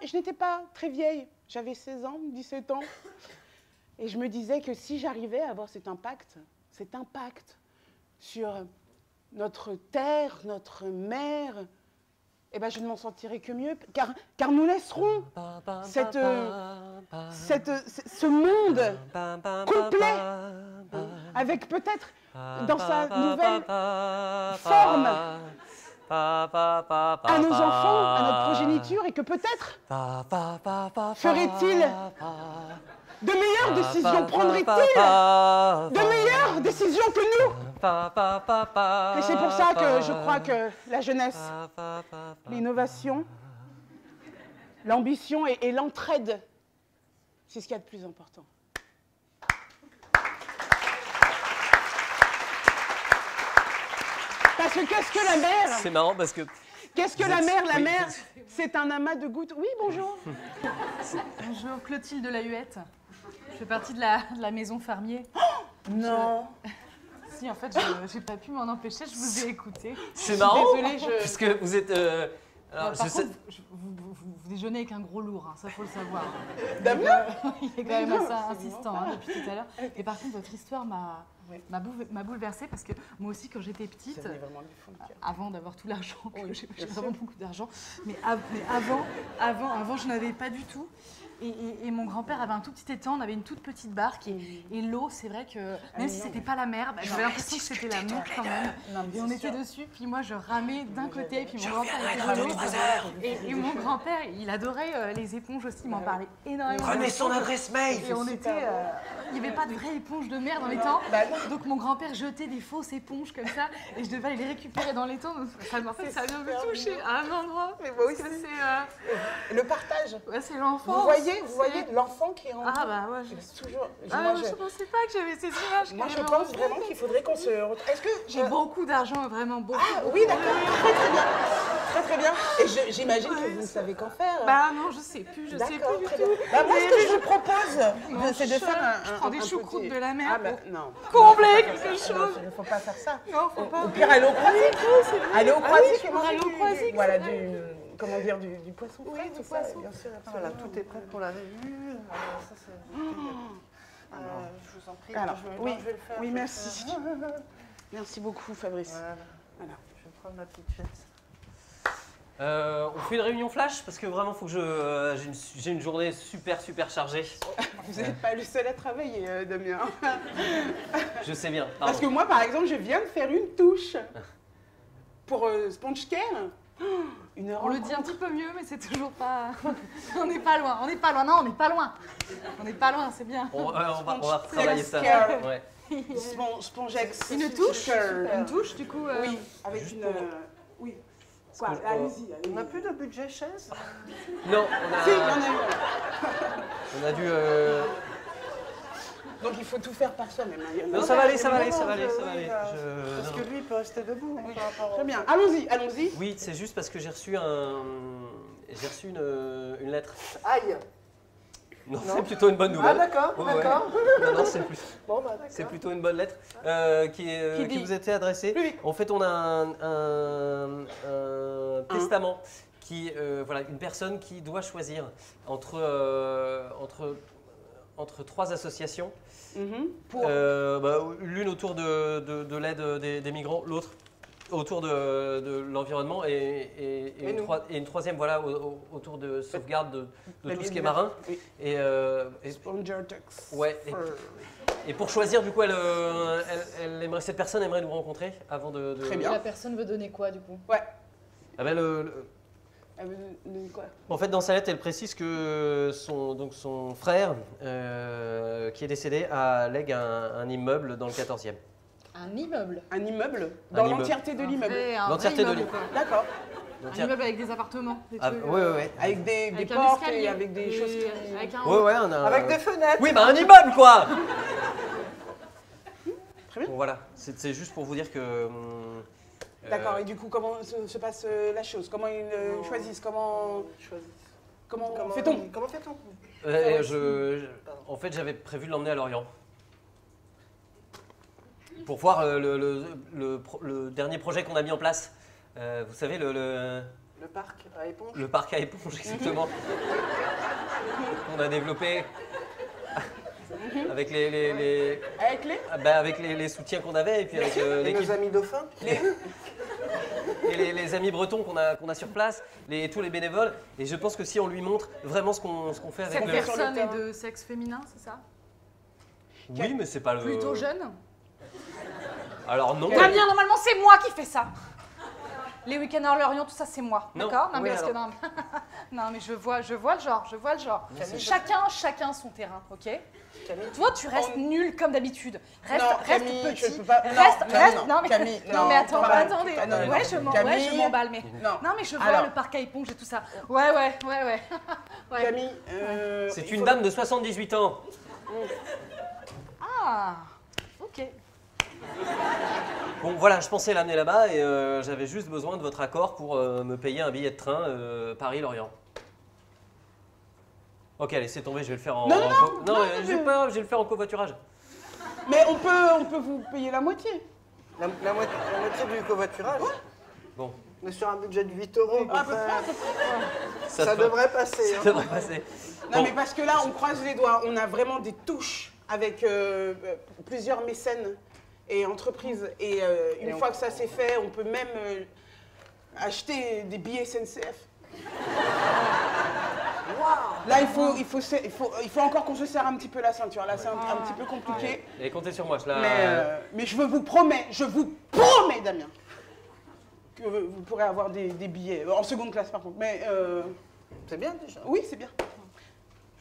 je n'étais pas très vieille, j'avais 16 ans, 17 ans. Et je me disais que si j'arrivais à avoir cet impact sur... notre terre, notre mer, eh ben je ne m'en sentirai que mieux, car nous laisserons ce monde complet, avec peut-être dans sa nouvelle forme à nos enfants, à notre progéniture, et que peut-être ferait-il de meilleures décisions, prendrait-il de meilleures décisions que nous. Et c'est pour ça que je crois que la jeunesse, l'innovation, l'ambition et l'entraide, c'est ce qu'il y a de plus important. Parce que qu'est-ce que la mer? C'est marrant parce que... Qu'est-ce que la mer? La mer, c'est un amas de gouttes. Oui, bonjour. Bonjour, Clotilde de la Huette. Je fais partie de la maison Farmier. Oh non. Si, en fait, j'ai pas pu m'en empêcher, je vous ai écouté. C'est marrant, désolée, puisque vous êtes... alors, par contre, vous déjeunez avec un gros lourd, hein, ça faut le savoir. Damien Il est quand même assez insistant hein, depuis tout à l'heure. Et par contre, votre histoire m'a bouleversée parce que moi aussi, quand j'étais petite, avant d'avoir tout l'argent, j'ai vraiment beaucoup d'argent, mais avant, je n'avais pas du tout. Et mon grand-père avait un tout petit étang, on avait une toute petite barque. Et l'eau, c'est vrai que même si c'était pas la mer, bah, j'avais l'impression que c'était la mer quand même. Et on était dessus, puis moi je ramais d'un côté, puis mon grand-père était de l'autre. Et mon grand-père, il adorait les éponges aussi, il m'en parlait énormément. Prenez son adresse mail. Et on était, il n'y avait pas de vraie éponge de mer dans l'étang. Donc mon grand-père jetait des fausses éponges comme ça, et je devais aller les récupérer dans l'étang. En fait, ça vient me toucher à un endroit. Mais moi aussi. C'est Le partage. ouais, c'est l'enfant. Vous voyez l'enfant qui est en Ah bah ouais. C'est toujours. Je pensais pas que j'avais ces images. Moi, je pense vraiment qu'il faudrait qu'on se. Est-ce que J'ai beaucoup d'argent, vraiment beaucoup. Ah oui, d'accord. Très bien. Très très bien. Et j'imagine que vous ne savez qu'en faire. Bah non, je sais plus, je sais plus du très bien. tout. Bah, moi, ce que je vous propose, c'est de faire un. Je prends des choucroutes de la mer Ah bah non. pour combler quelque chose. Il ne faut pas faire ça. Non, faut pas. Au pire, aller au croisic. Aller au croisic et manger aller au croisic, voilà, c'est vrai. comment dire, du poisson frais, Oui, tout du ça, poisson. bien sûr. Voilà, tout est prêt pour la revue. Ça, c'est... je vous en prie. Alors, je oui, vais le faire. oui, je vais le merci. faire. Merci beaucoup, Fabrice. Voilà. Je vais prendre ma petite chaise. On fait une réunion flash parce que vraiment faut que j'ai une journée super chargée. Vous n'êtes pas le seul à travailler, Damien. Je sais bien. Pardon. Parce que moi, par exemple, je viens de faire une touche pour SpongeCare. 1 heure. On le dit un petit peu mieux, mais c'est toujours pas. On n'est pas loin, on n'est pas loin. Non, on n'est pas loin. On n'est pas loin, c'est bien. On va retravailler ça. Care. Ouais. SpongeX. Une touche, Care. une touche du coup. Oui, avec Juste une. pour- Oui. Quoi, que- allez-y. On n'a plus de budget chaise. Non, Si, il y en a eu. on a dû. Donc il faut tout faire par soi-même. Hein. Non, ça va aller, ça va aller, Non, ça va aller, oui, ça va aller. Parce que lui, il peut rester debout. hein, par rapport Très au- bien. Allons-y. Oui, c'est juste parce que j'ai reçu une lettre. Aïe. Non, c'est plutôt une bonne nouvelle. Ah d'accord, Ouais, ouais. d'accord. Non, c'est plus. Bon, bah d'accord. C'est plutôt une bonne lettre qui dit vous était adressée. Plus vite. En fait, on a un testament qui, voilà, une personne qui doit choisir entre 3 associations. Pour. L'une autour de l'aide des migrants, l'autre autour de l'environnement et nous. une troisième voilà, autour de sauvegarde de La tout ce qui est biodiversité. marin. Oui. Et SpongeX. ouais, et pour choisir, du coup, cette personne aimerait nous rencontrer avant de. Très bien. La personne veut donner quoi du coup? Ouais. Ah ben, Quoi? en fait, dans sa lettre, elle précise que son frère, qui est décédé, lègue un immeuble dans le 14e. Un immeuble. Un immeuble dans immeuble. l'entièreté de l'immeuble. L'entièreté de l'immeuble. D'accord. Donc, Un immeuble avec des appartements. Des trucs, ouais. Avec des avec un portes escalier, et avec des choses qui. avec un Ouais, on a. Avec des fenêtres. Oui, bah un immeuble, quoi. Très bien. Bon, voilà, c'est juste pour vous dire que. D'accord. Et du coup, comment se passe la chose? Comment ils choisissent? Comment fait-on? Comment fait-on En fait, j'avais prévu de l'emmener à Lorient. Pour voir le dernier projet qu'on a mis en place. Vous savez, Le parc à éponge. le parc à éponge, exactement. qu'on a développé avec Avec les avec les soutiens qu'on avait et puis avec Et l'équipe. nos amis dauphins. Et les amis bretons qu'on a sur place, tous les bénévoles. Et je pense que si on lui montre vraiment ce qu'on fait avec Cette le... personne est de sexe féminin, c'est ça? Oui, mais c'est pas le... Plutôt jeune? Alors non. Damien, normalement, c'est moi qui fais ça. Les week-ends à Lorient, tout ça, c'est moi. Non. D'accord? Non, mais Oui, parce que alors. non, mais je vois le genre, Chacun son terrain, ok? Camille. Toi, tu restes nul comme d'habitude. Reste Camille, petit. je peux pas. Reste. Non, Mais Camille, non, mais attends, pas- attendez. Ah, non, Ouais, non. je m'emballe, mais Non. mais je vois Alors. le parc à éponge et tout ça. Ouais. Ouais. Camille, C'est il une faut- dame de 78 ans. Ah, ok. Bon, voilà, je pensais l'amener là-bas et j'avais juste besoin de votre accord pour me payer un billet de train Paris-Lorient. Ok, laissez tomber, je vais le faire en... Non, je vais le faire en covoiturage. Mais on peut vous payer la moitié. La moitié du covoiturage. Bon, On est sur un budget de 8 euros. À peu près. Ça devrait passer. Ça hein. devrait passer. Non, Bon. mais parce que là, on croise les doigts. On a vraiment des touches avec plusieurs mécènes et entreprises. Et une fois que ça c'est fait, on peut même acheter des billets SNCF. Là, il faut encore qu'on se serre un petit peu la ceinture. Là, c'est un petit peu compliqué. Et comptez sur moi, Mais je vous promets, Damien, que vous pourrez avoir des billets. En seconde classe, par contre. Mais C'est bien déjà. oui, c'est bien.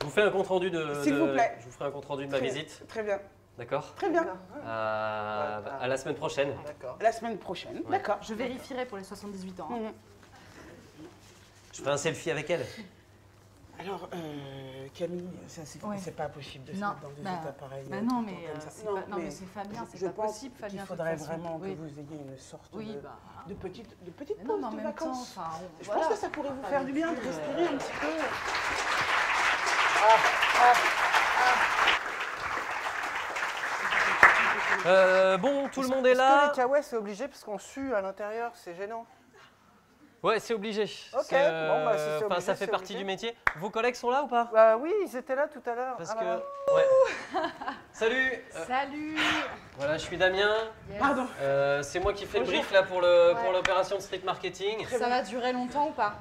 Je vous fais un compte rendu de. S'il vous plaît. Je vous ferai un compte rendu de ma visite. Très bien. D'accord. Très bien. À la semaine prochaine. D'accord. La semaine prochaine. D'accord. Je vérifierai pour les 78 ans. Mhm. Je ferai un selfie avec elle. Alors, Camille, ça c'est pas possible de se Non, mettre dans des états pareils. non, mais comme ça. c'est pas- non, mais c'est Fabien, c'est je pas pense possible, Fabien. qu'il de faudrait toute façon. vraiment Oui. que vous ayez une sorte Oui, de, bah. de petite Mais non, pause mais en de même temps, vacances. enfin, Je voilà. pense que ça pourrait vous faire du bien de respirer un petit peu. Bon, tout le monde est Est-ce là. que les kawaii c'est obligé parce qu'on sue à l'intérieur, c'est gênant. Ouais, c'est obligé. Ok, C'est, bon, bah, si c'est enfin, obligé, ça fait c'est partie obligé. du métier. Vos collègues sont là ou pas? Bah oui, ils étaient là tout à l'heure. Parce Ah, que. bah, Ouais. Salut. Salut. Voilà, je suis Damien. Yes. Pardon. C'est moi qui fais le Bonjour. brief là pour l'opération de street marketing. Ça va durer longtemps ou pas?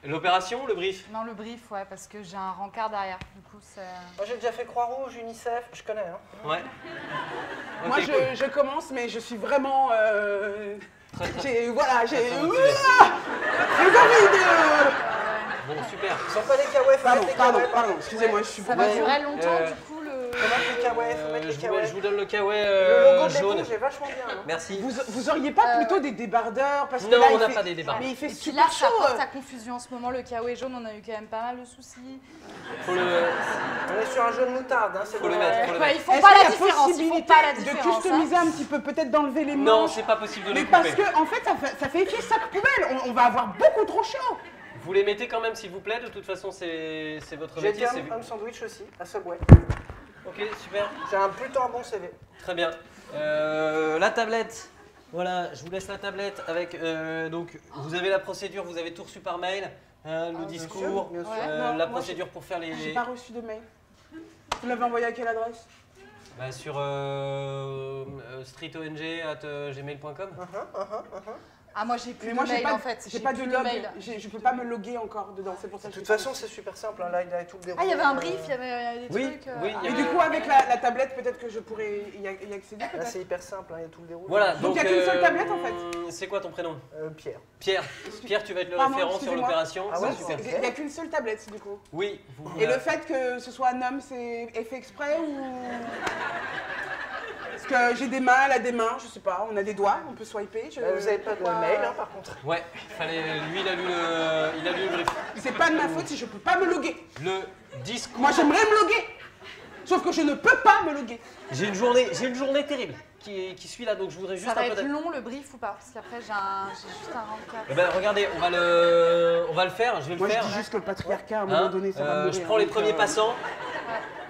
L'opération, le brief. Non, le brief, ouais, parce que j'ai un rencard derrière. Du coup, c'est. Moi j'ai déjà fait Croix-Rouge, UNICEF, je connais. Hein. Ouais. Moi, Ok, cool. je commence, mais je suis vraiment. J'ai Très j'ai motivé. envie de. Bon, super. Ils sont pas les kawaii, faut mettre les kawaii. Pardon, excusez-moi, je suis. Ça va Ouais. durer longtemps, Euh, du coup, le. Faut mettre les kawaii, faut mettre les kawaii. Je vous donne le kawaii Le logo de jaune. l'éponge est vachement bien. Hein. Merci. Vous auriez pas plutôt des débardeurs parce que Non, là, on il n'a fait- pas des débardeurs. Mais il fait Et puis là, super ça chaud. porte à confusion en ce moment. Le kawaii jaune, on a eu quand même pas mal de soucis. Faut le. On est sur un jaune moutarde, hein, c'est Faut le bon. mettre, faut le Ouais, mettre. ils font Est-ce pas qu'il y la a différence. Ils font possibilité pas la de différence. hein. customiser un petit peu, peut-être d'enlever les Non, manches. c'est pas possible de les Mais parce couper. que en fait, ça fait effet sac poubelle. On va avoir beaucoup trop chaud. Vous les mettez quand même, s'il vous plaît. De toute façon, c'est votre J'ai métier. été un sandwich aussi, à Subway. Ok, super. J'ai plutôt un bon CV. Très bien. La tablette. Voilà, je vous laisse la tablette avec. Donc, vous avez la procédure, vous avez tout reçu par mail, hein, le discours, bien sûr. Ouais. Non, la moi, procédure pour faire les. J'ai pas reçu de mail. Vous l'avez envoyé à quelle adresse? Bah, sur streetong@gmail.com. Ah, moi, j'ai plus Mais de moi, j'ai mail pas, en fait. j'ai pas de plus log. mail. Je peux pas me loguer encore dedans. C'est pour ça De que toute j'ai pas façon, c'est super simple. Hein. Là, il a tout le déroulé. Ah, il y avait un brief, il y avait des Oui, trucs. oui, il y Et avait- du coup, avec la tablette, peut-être que je pourrais y accéder. Là, Peut-être. c'est hyper simple. Hein. Il y a tout le déroulé. Voilà, Donc, il y a qu'une seule tablette, en fait. C'est quoi ton prénom? Pierre. Pierre. Pierre, tu vas être le Pardon, référent sur excusez-moi. l'opération. Ah ouais, C'est super. c'est- Il n'y a qu'une seule tablette, du coup. Oui. Et le fait que ce soit un homme, c'est fait exprès ou. Parce que j'ai des mains, elle a des mains, je sais pas, on a des doigts, on peut swiper. Vous avez pas de pourquoi- mail, hein, par contre. Ouais, lui, il a lu le brief. C'est pas de ma faute si je peux pas me loguer. Le discours. Moi, j'aimerais me loguer. Sauf que je ne peux pas me loguer. J'ai une journée terrible qui suit là, donc je voudrais juste Ça va un peu être long le brief ou pas? Parce qu'après, j'ai juste un rencard. Eh ben, regardez, on va le faire, je vais le Moi, je faire. dis juste que le patriarcat, à un moment Hein, donné, ça va mourir. je prends les donc, premiers passants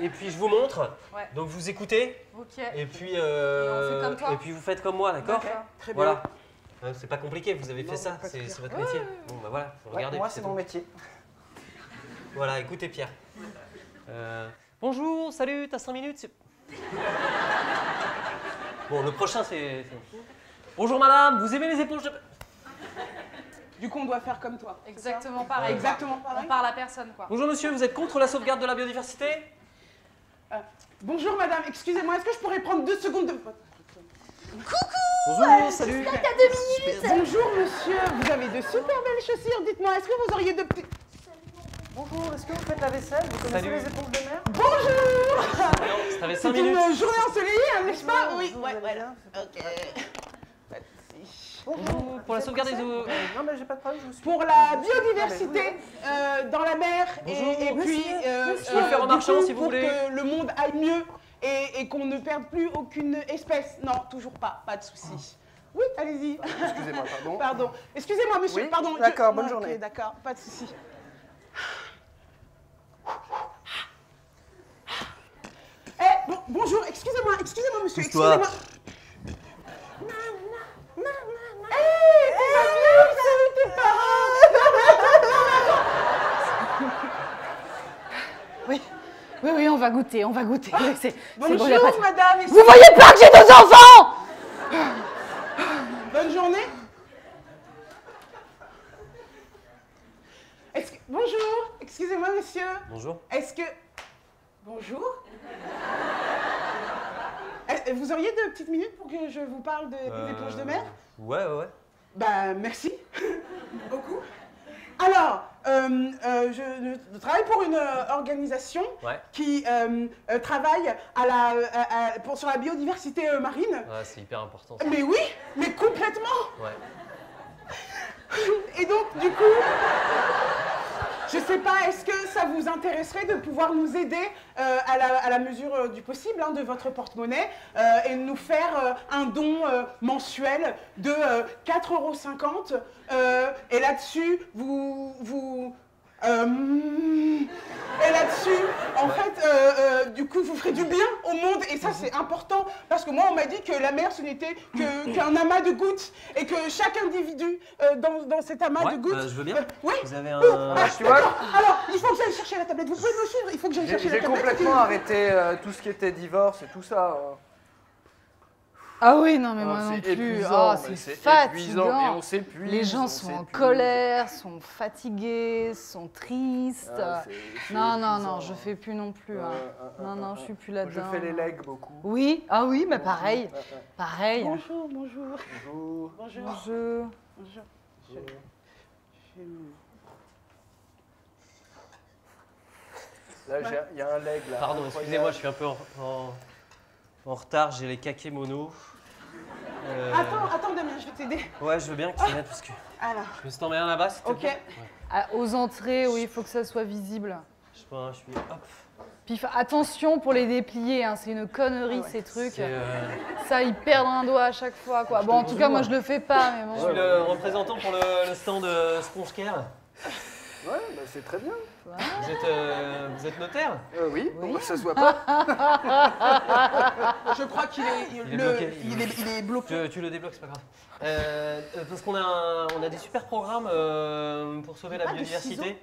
et puis je vous montre. Ouais. Donc vous écoutez Ok. et puis on fait comme toi. et puis vous faites comme moi, d'accord? D'accord. Très bien. Voilà. C'est pas compliqué, vous avez fait Non, ça, pas c'est clair. votre métier. Bon bah voilà, faut Ouais, regarder. moi, puis c'est tout. mon métier. Voilà, écoutez Pierre. Bonjour, salut, t'as 5 minutes? Bon, le prochain c'est. Bonjour madame, vous aimez les éponges de. Du coup, on doit faire comme toi. Exactement pareil. Exactement On pareil. parle à personne, quoi. Bonjour monsieur, vous êtes contre la sauvegarde de la biodiversité? Bonjour madame, excusez-moi, est-ce que je pourrais prendre 2 secondes de. Bonjour, salut. Bonjour monsieur, vous avez de super belles chaussures, dites-moi, est-ce que vous auriez de petits. Bonjour, est-ce que vous faites la vaisselle? Vous connaissez Salut. les éponges de mer? Bonjour. T'avais C'est 5 une minutes. journée ensoleillée, hein, n'est-ce pas? Oui, Vous ouais, allez voilà. bien? Ok. Bonjour, pour la sauvegarde des eaux. Non, mais j'ai pas de problème, je vous suis. Pour la biodiversité dans la mer Bonjour, et puis Je peux le faire en du marchant, coup, si vous pour voulez. que le monde aille mieux et qu'on ne perde plus aucune espèce. Non, toujours pas, pas de souci. Oui, allez-y. Excusez-moi, pardon. Pardon. Excusez-moi, monsieur. Oui, Pardon. d'accord, bonne Ok, journée. d'accord, pas de souci. Bonjour, excusez-moi, monsieur, Pousse-toi. excusez-moi. Ça va bien, vous savez tes parents. Oui, on va goûter, C'est bon, y a Bonjour, pas de- madame. Vous voyez pas que j'ai 2 enfants? Bonne journée. Bonjour, excusez-moi, monsieur. Bonjour. Est-ce que... Bonjour. Vous auriez 2 petites minutes pour que je vous parle des éponges de mer? Ouais. Bah, merci. Beaucoup. Alors, je travaille pour une organisation qui travaille sur la biodiversité marine. Ouais, c'est hyper important. Ça. Mais oui, mais complètement. Ouais. Et donc, du coup, je sais pas, est-ce que ça vous intéresserait de pouvoir nous aider à la mesure du possible de votre porte-monnaie et de nous faire un don mensuel de 4,50 €. Et là-dessus, et là-dessus, en fait, du coup, vous ferez du bien au monde. Et ça, c'est important. Parce que moi, on m'a dit que la mer, ce n'était qu'un amas de gouttes. Et que chaque individu dans cet amas de gouttes... je veux bien. Oui. Vous avez un... Tu vois, Alors, il faut que j'aille chercher la tablette. Vous pouvez me suivre? Il faut que j'aille chercher la j'ai tablette. complètement arrêté tout ce qui était divorce et tout ça. Ah oui, non mais moi C'est non plus. épuisant, Oh, mais c'est épuisant, et fatigant. on s'épuise. Les gens sont en colère, sont fatigués, sont tristes. Non, je fais plus non plus. Non, je suis plus là-dedans. Je fais les legs beaucoup. Oui, oui, mais pareil. Pareil. Bonjour. Bonjour. Là, il y a un leg là. Pardon, excusez-moi, je suis un peu en retard, j'ai les kakémonos. Attends, Damien, je vais t'aider. Ouais, je veux bien que tu m'aides parce que Alors, je me t'en mets un là-bas, s'il te ok. plaît. Aux entrées, oui, il faut que ça soit visible. Je suis... Hop. Puis attention pour les déplier, c'est une connerie ces trucs. C'est, Ça, ils perdent un doigt à chaque fois, quoi. Bon, en tout cas, moi, je le fais pas, mais Je bon. suis le représentant pour le stand Sponge Care. Ouais, bah, c'est très bien. Vous êtes notaire? Oui, bon, bah, ça se voit pas. Je crois qu'il est, bloqué. il est bloqué. Tu le débloques, c'est pas grave. Parce qu'on a des super programmes pour sauver la biodiversité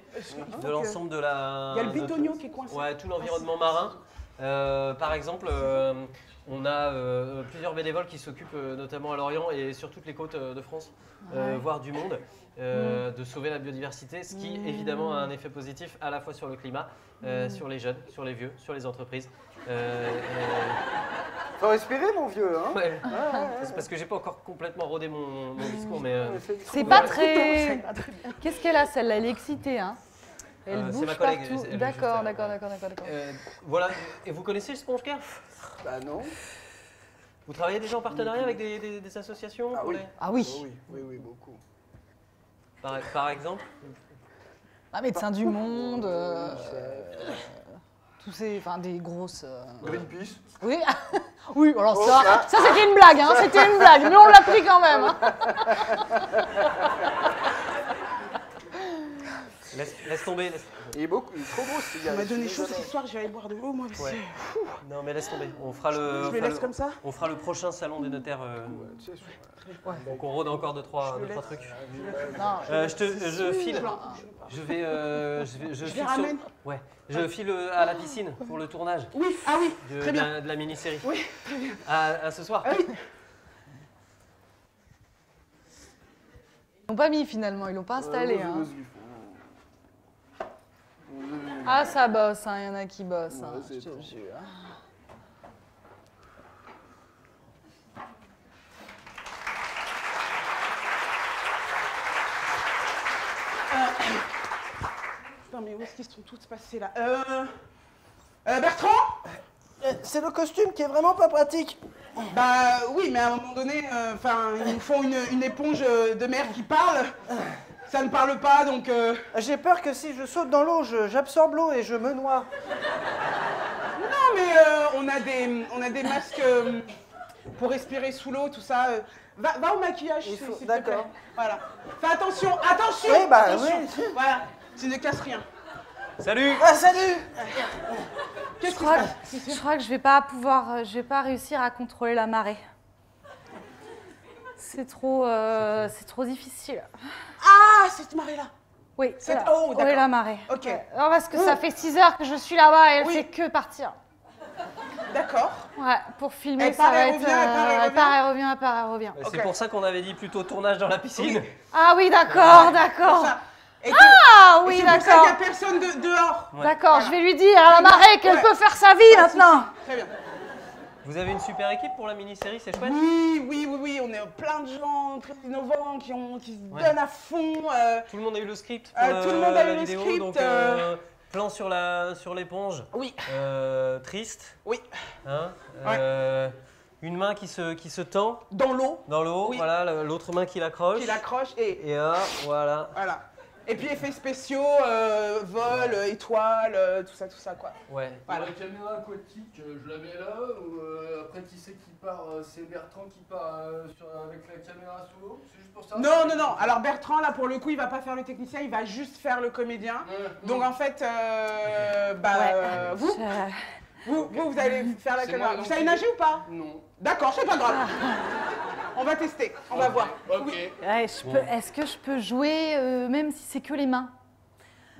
de l'ensemble de la... Il y a le bidonio qui est coincé. Ouais, tout l'environnement marin. Par exemple, on a plusieurs bénévoles qui s'occupent notamment à Lorient et sur toutes les côtes de France, voire du monde, de sauver la biodiversité, ce qui évidemment a un effet positif à la fois sur le climat, sur les jeunes, sur les vieux, sur les entreprises. Faut respirer, mon vieux. Hein. Ouais. C'est parce que j'ai pas encore complètement rodé mon discours, mais C'est pas très... Qu'est-ce qu'elle a, celle-là? Elle est excitée, hein. Elle c'est bouge ma collègue, partout. elle est D'accord. juste voilà. Et vous connaissez le Sponge Care? Bah non. Vous travaillez déjà en partenariat avec des associations pour les- Ah oui. Oui, beaucoup. Par exemple? Médecins du Monde, tous ces... Enfin, des grosses... Greenpeace. Oui, oui, alors ça c'était une blague, c'était une blague, mais on l'a pris quand même. Laisse tomber. Il est trop gros ce gars. On m'a donné chaud cette histoire, je vais aller boire de l'eau, moi. Ouais. Non mais laisse tomber. On fera le. Je le laisse comme ça. On fera le prochain salon des notaires. Donc on rôde encore deux trois trucs. Non, Je file. Je ramène. Ouais. Je file à la piscine pour le tournage. Oui, très bien. De la mini-série. Oui, très bien. À ce soir. Oui. ils l'ont pas mis finalement, ils l'ont pas installé. Ah, ça bosse, il y en a qui bossent, je te jure. Putain, mais où est-ce qu'ils sont tous passés là? Bertrand? C'est le costume qui est vraiment pas pratique. Bah oui, mais à un moment donné, il nous faut une éponge de mer qui parle. Ça ne parle pas, donc... J'ai peur que si je saute dans l'eau, j'absorbe l'eau et je me noie. Non, mais on a des masques pour respirer sous l'eau, tout ça. Va au maquillage, s'il te plaît. D'accord. Voilà. Fais attention, attention. Oui, bah attention. oui. Voilà, tu ne casses rien. Salut. Ah, salut. Qu'est-ce qui se passe? Je crois que je vais pas réussir à contrôler la marée. C'est trop difficile. Ah, cette marée-là. Oui, C'est... là. Oh, Oui, d'accord. la marée. Ok. Non, parce que ça fait 6 heures que je suis là-bas et elle Oui. fait que partir. D'accord. Ouais, pour filmer, Elle ça part, va elle être... revient, elle part, elle elle part, elle revient. C'est Ok. pour ça qu'on avait dit plutôt tournage dans la piscine. Ah oui, d'accord, d'accord. Ça. Et Ah et oui, c'est pour ça qu'il d'accord. n'y a personne dehors. Ouais. D'accord, je vais lui dire à la marée qu'elle peut faire sa vie maintenant. Très bien. Vous avez une super équipe pour la mini-série, c'est chouette. Oui, on est plein de gens très innovants qui se donnent à fond. Tout le monde a eu le script Tout le monde a eu la le vidéo, script, donc plan sur l'éponge. Oui. Triste. Oui. Hein, une main qui se tend Dans l'eau, dans l'eau, Oui. voilà, l'autre main qui l'accroche. qui l'accroche et Et voilà. voilà. Et puis effets spéciaux, vol, étoiles, tout ça quoi. Ouais. Voilà. La caméra aquatique, je la mets là, ou après qui c'est qui part c'est Bertrand qui part avec la caméra sous l'eau. C'est juste pour ça. Non. Alors Bertrand, là pour le coup, il va pas faire le technicien, il va juste faire le comédien. Donc en fait, vous allez faire la C'est caméra. moi, Vous savez donc, nager ou pas? Non. D'accord, c'est pas grave. On va tester, on va voir. Ok. Oui. Ouais, est-ce que je peux jouer même si c'est que les mains?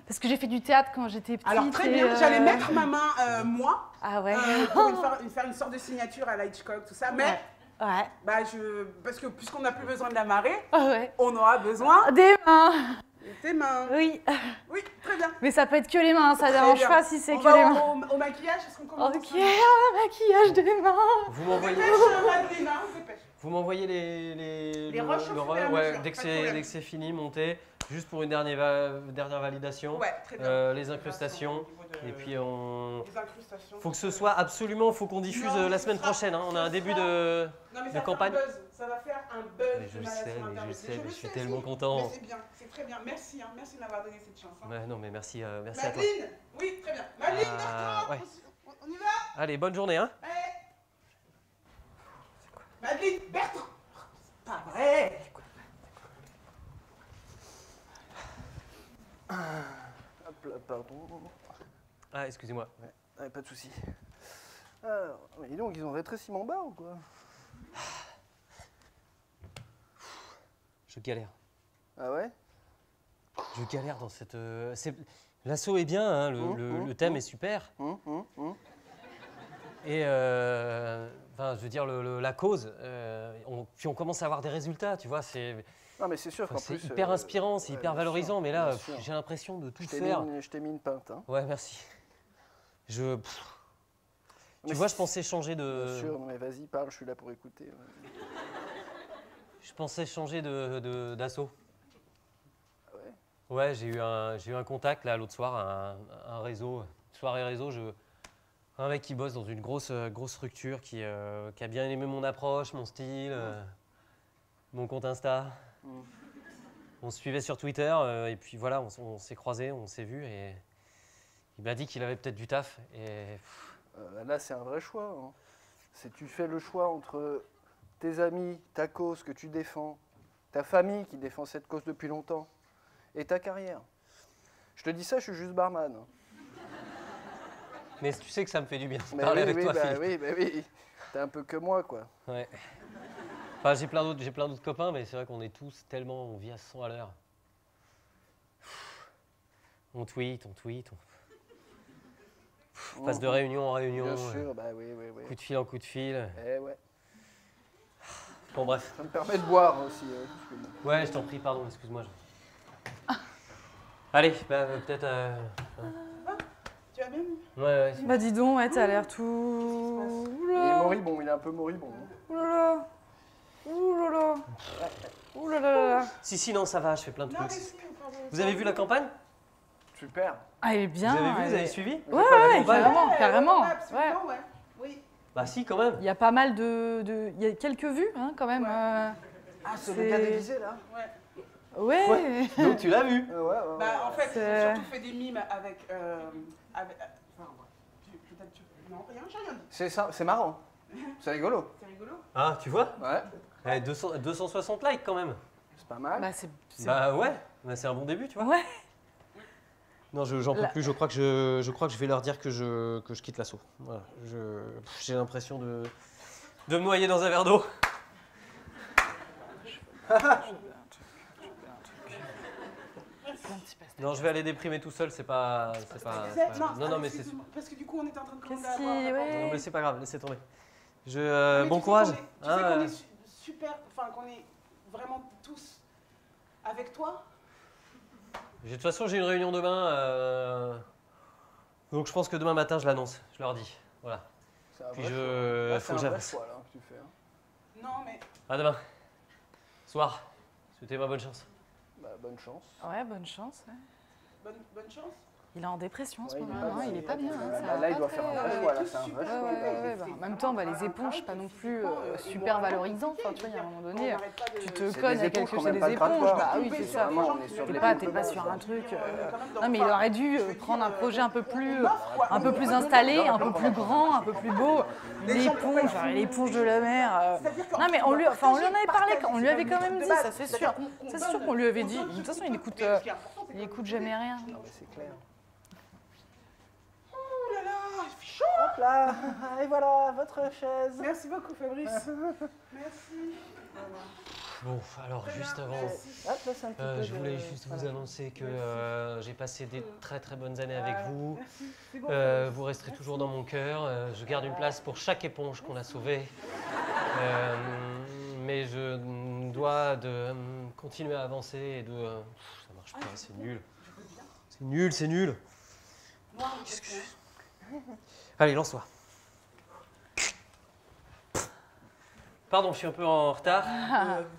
Parce que j'ai fait du théâtre quand j'étais petite. Alors très et, bien, j'allais mettre ma main, moi, Ah ouais. pour faire une sorte de signature à la Hitchcock, tout ça. Mais Ouais. parce que puisqu'on n'a plus besoin de la marée, Ouais. on aura besoin Des mains. de tes mains. Oui. Oui, très bien. Mais ça peut être que les mains, ça Très dérange bien. pas si c'est On que va les mains. au maquillage, est-ce qu'on commence Ok, un maquillage des mains. Vous m'envoyez. Dépêche, Madeleine, hein, dépêche. Vous m'envoyez les Les rushs au fur et à ouais, mesure, dès que pas de problème. c'est fini, montez, juste pour une dernière validation. Ouais, très bien. Les incrustations. Et puis on. Les incrustations. Faut que ce soit absolument, faut qu'on diffuse Non, la ce semaine sera- prochaine. Hein. On a un ce début sera- de. Non, mais de ça campagne. va faire un buzz. Ça va faire un buzz. Mais je de le malade sais, sur mais Internet. je sais, mais je suis sais, tellement si. content. Mais c'est bien, c'est très bien. Merci, hein. Merci de m'avoir donné cette chance. Hein. Ouais, non, mais merci, merci à toi. Madeleine, oui, très bien. Madeleine, Bertrand, ouais. on y va. Allez, bonne journée, hein. Allez. Madeleine, Bertrand. C'est pas vrai. Hop là, pardon. Ah, excusez-moi. Ouais, pas de souci. Alors, mais dis donc, ils ont rétréci mon bar ou quoi? Je galère. Ah ouais? Je galère dans cette. L'assaut est bien, hein, le thème est super. Et enfin, je veux dire, la cause, puis on commence à avoir des résultats, tu vois, c'est Non, mais c'est sûr qu'en plus. hyper inspirant, c'est ouais, hyper bien valorisant, sûr, mais là, bien sûr. j'ai l'impression de tout Je t'ai faire. je t'ai mis une pinte, hein. Ouais, merci. Tu Mais vois, je pensais changer Bien de. sûr, non, mais vas-y, parle, je suis là pour écouter. Ouais. Je pensais changer d'assaut. Ouais. Ouais, j'ai eu un contact là l'autre soir, un réseau, soirée réseau, un mec qui bosse dans une grosse structure qui a bien aimé mon approche, mon style, mon compte Insta. On se suivait sur Twitter et puis voilà, on s'est croisés, on s'est vus et il m'a dit qu'il avait peut-être du taf. Et Là, c'est un vrai choix. Hein. C'est tu fais le choix entre tes amis, ta cause que tu défends, ta famille qui défend cette cause depuis longtemps, et ta carrière. Je te dis ça, je suis juste barman. Hein. mais tu sais que ça me fait du bien de Mais parler oui, avec toi, bah Philippe. oui. T'es un peu que moi, quoi. Ouais. Enfin, j'ai plein d'autres copains, mais c'est vrai qu'on est tous tellement, on vit à 100 à l'heure. On tweet. On passe de réunion en réunion. Bien sûr, bah oui. Coup de fil en coup de fil. Eh ouais. Bon, bref. Ça me permet de boire aussi. Parce que bon. Ouais, je t'en prie, pardon, excuse-moi. Allez, peut-être. Tu vas bien? Ouais. Bah dis donc, ouais, t'as l'air tout... Il est moribond, il est un peu moribond. Hein. Oulala. Oulala. Oulala. Si, non, ça va, je fais plein de Non, mais trucs. si, pardon. Vous avez vu la campagne? Super. Ah, elle est bien. Vous avez vu, elle vous avez est- suivi? Ouais, campagne carrément, carrément. Ouais, absolument, ouais. Oui. Bah si, quand même. Il y a pas mal il y a quelques vues, hein, quand même. Ouais. Ah, c'est C'est- le cas déguisé, là? Ouais. Ouais. Donc tu l'as vu? Ouais. Bah, en fait, C'est- j'ai surtout fait des mimes avec. Enfin, ouais. Peut-être non, rien, j'ai rien dit. C'est ça, c'est marrant. C'est rigolo. C'est rigolo. Ah, tu vois? Ouais. 260 likes quand même. C'est pas mal. Bah, c'est... Bah ouais, bah, c'est un bon début, tu vois. Ouais. Non, j'en peux Là- plus. Je crois que je vais leur dire que je quitte l'assaut. Voilà. J'ai l'impression de me noyer dans un verre d'eau. Non, je vais aller déprimer tout seul. C'est pas. Non, mais c'est. excuse-moi, parce que du coup, on était en train de commander Qu'est-ce à boire. qui... Non, Ouais. mais c'est pas grave. Laissez tomber. Mais Bon tu sais courage. qu'on est- Tu sais Hein, qu'on est super, enfin qu'on est vraiment tous avec toi. De toute façon, j'ai une réunion demain. Donc je pense que demain matin, je l'annonce. Je leur dis. Voilà. C'est un Puis vrai choix. je. Là, Faut c'est que un vrai j'avance. choix là, que tu fais. Hein. Non, mais À demain. Soir. Souhaitez-moi bonne chance. Bah, bonne chance. Ouais, bonne chance. Ouais. bonne chance. Il est en dépression en ce Ouais, il est moment, pas hein, bien. il est pas bien. hein, ça Là, va il pas doit faire un très, vrai choix. Là, c'est un vrai Ouais, choix. ouais, bah, en même temps, les éponges, pas non plus super valorisant. Enfin, tu vois, il y a un moment donné, tu te C'est cognes des à éponges quelque qu'on chose, met c'est pas des le grattoir. éponges. Bah oui, c'est C'est ça. vraiment, on est sur de T'es l'éponge pas de sur base, un là. truc. Non, mais il aurait dû prendre un projet un peu plus installé, un peu plus grand, un peu plus beau. L'éponge de la mer. Non, mais on lui en avait parlé, on lui avait quand même dit, ça c'est sûr. C'est sûr qu'on lui avait dit. De toute façon, il écoute jamais rien. Non, mais c'est clair. Oh là là, il fait chaud. Hop là. Et voilà, votre chaise. Merci beaucoup, Fabrice. Merci. Bon, alors juste avant. Hop, là, c'est un petit peu Je de- voulais juste vous voilà. annoncer que j'ai passé des très très bonnes années avec vous. C'est bon. Vous resterez toujours dans mon cœur. Je garde une place pour chaque éponge qu'on a sauvée. Mais je dois continuer à avancer et de. Ça marche pas, c'est nul. C'est nul, c'est nul. Qu'est-ce que Allez, lance-toi. Pardon, je suis un peu en retard.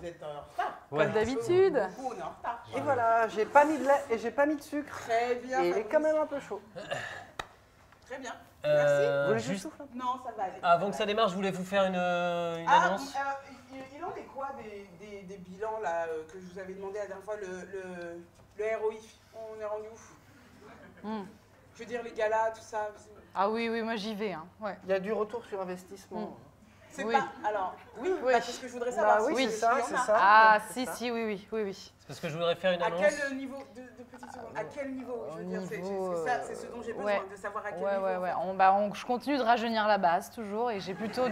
Vous êtes en retard. Ouais. Comme d'habitude. Beaucoup, on est en retard. Et voilà, j'ai pas mis de lait et j'ai pas mis de sucre. Très bien. Et il est Fabrice. quand même un peu chaud. Très bien. Vous voulez juste Juste souffle? Non, ça va aller. avant que ça démarre, je voulais vous faire une annonce. Il en est quoi des bilans là que je vous avais demandé la dernière fois, le ROI? On est rendu où? Je veux dire les galas, tout ça. Ah oui, oui, moi j'y vais. Hein. Ouais. Il y a du retour sur investissement. C'est Oui. pas. Alors, oui, Oui. bah, c'est ce que je voudrais savoir. Bah oui, Oui. c'est ça, c'est ça. Ah, c'est si, ça. si, oui, oui. C'est parce que je voudrais faire une À annonce. quel niveau de petites secondes? À quel niveau? Je veux dire, c'est Niveau, ça, c'est ce dont j'ai besoin ouais. de savoir à quel Ouais, niveau. ouais, en ouais. Je continue de rajeunir la base toujours et j'ai plutôt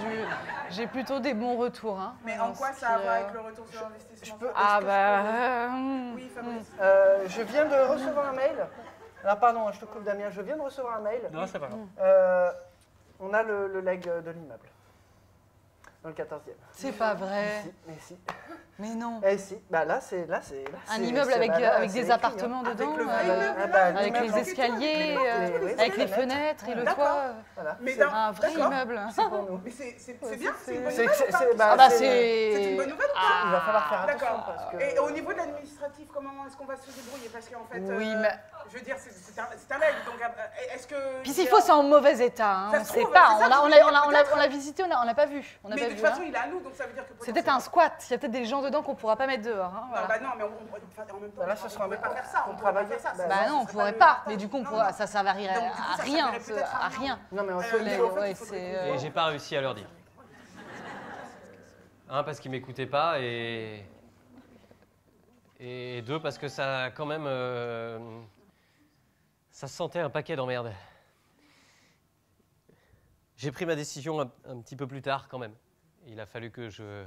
des bons retours. Hein, fait. Mais dans en quoi ce ça a à qui, voir avec le retour sur investissement? Je peux- Ah est-ce que bah. Oui, Fabrice. Je viens de recevoir un mail. Alors pardon, je te coupe Damien, je viens de recevoir un mail. Non, c'est pas grave. On a le leg de l'immeuble. Dans le 14e. C'est pas vrai. Si, mais si. Mais non. Eh si, bah là c'est Un immeuble avec, bah, là, avec c'est des écrit, appartements Avec dedans, le vrai immeuble, avec l'immeuble, les escaliers, oui, avec les fenêtres. fenêtres et le D'accord. toit. Voilà. Mais C'est- dans- Un vrai D'accord. immeuble. c'est pour nous. Mais c'est bien, c'est une bonne C'est- nouvelle. c'est- ou pas? c'est- bah, Ah bah c'est- C'est une bonne nouvelle ou pas? Il va falloir faire attention D'accord. parce que. Et au niveau de l'administratif, comment est-ce qu'on va se débrouiller? Parce qu'en fait, Oui, mais. je veux dire, c'est un leg, donc est-ce que... Puis s'il faut, c'est en mauvais état. Hein. Ça On se sait trouve, pas. c'est ça que je On voulais dire, l'a peut-être. visité, on l'a pas vu. On n'a Mais pas de toute vu. façon, Hein. il est à nous, donc ça veut dire que... C'est peut-être un squat. Il y a peut-être des gens dedans qu'on pourra pas mettre dehors. Hein, Non, voilà. bah non, mais enfin, en même temps, Bah là, ce on sera ne pourrait pas faire ça. pour On pourrait pas travailler. faire ça. Bah Bah non, on serait pourrait le pas. partage. Mais du coup, Non, non. ça servirait Donc, du coup, à ça rien. servirait peut-être À rien. Non mais on se Euh, dit. il faut- Ouais, il faudrait c'est. Et j'ai pas réussi à leur dire. Un, parce qu'ils m'écoutaient pas, et deux, parce que ça, quand même, ça sentait un paquet d'emmerdes. J'ai pris ma décision un petit peu plus tard, quand même. Il a fallu que je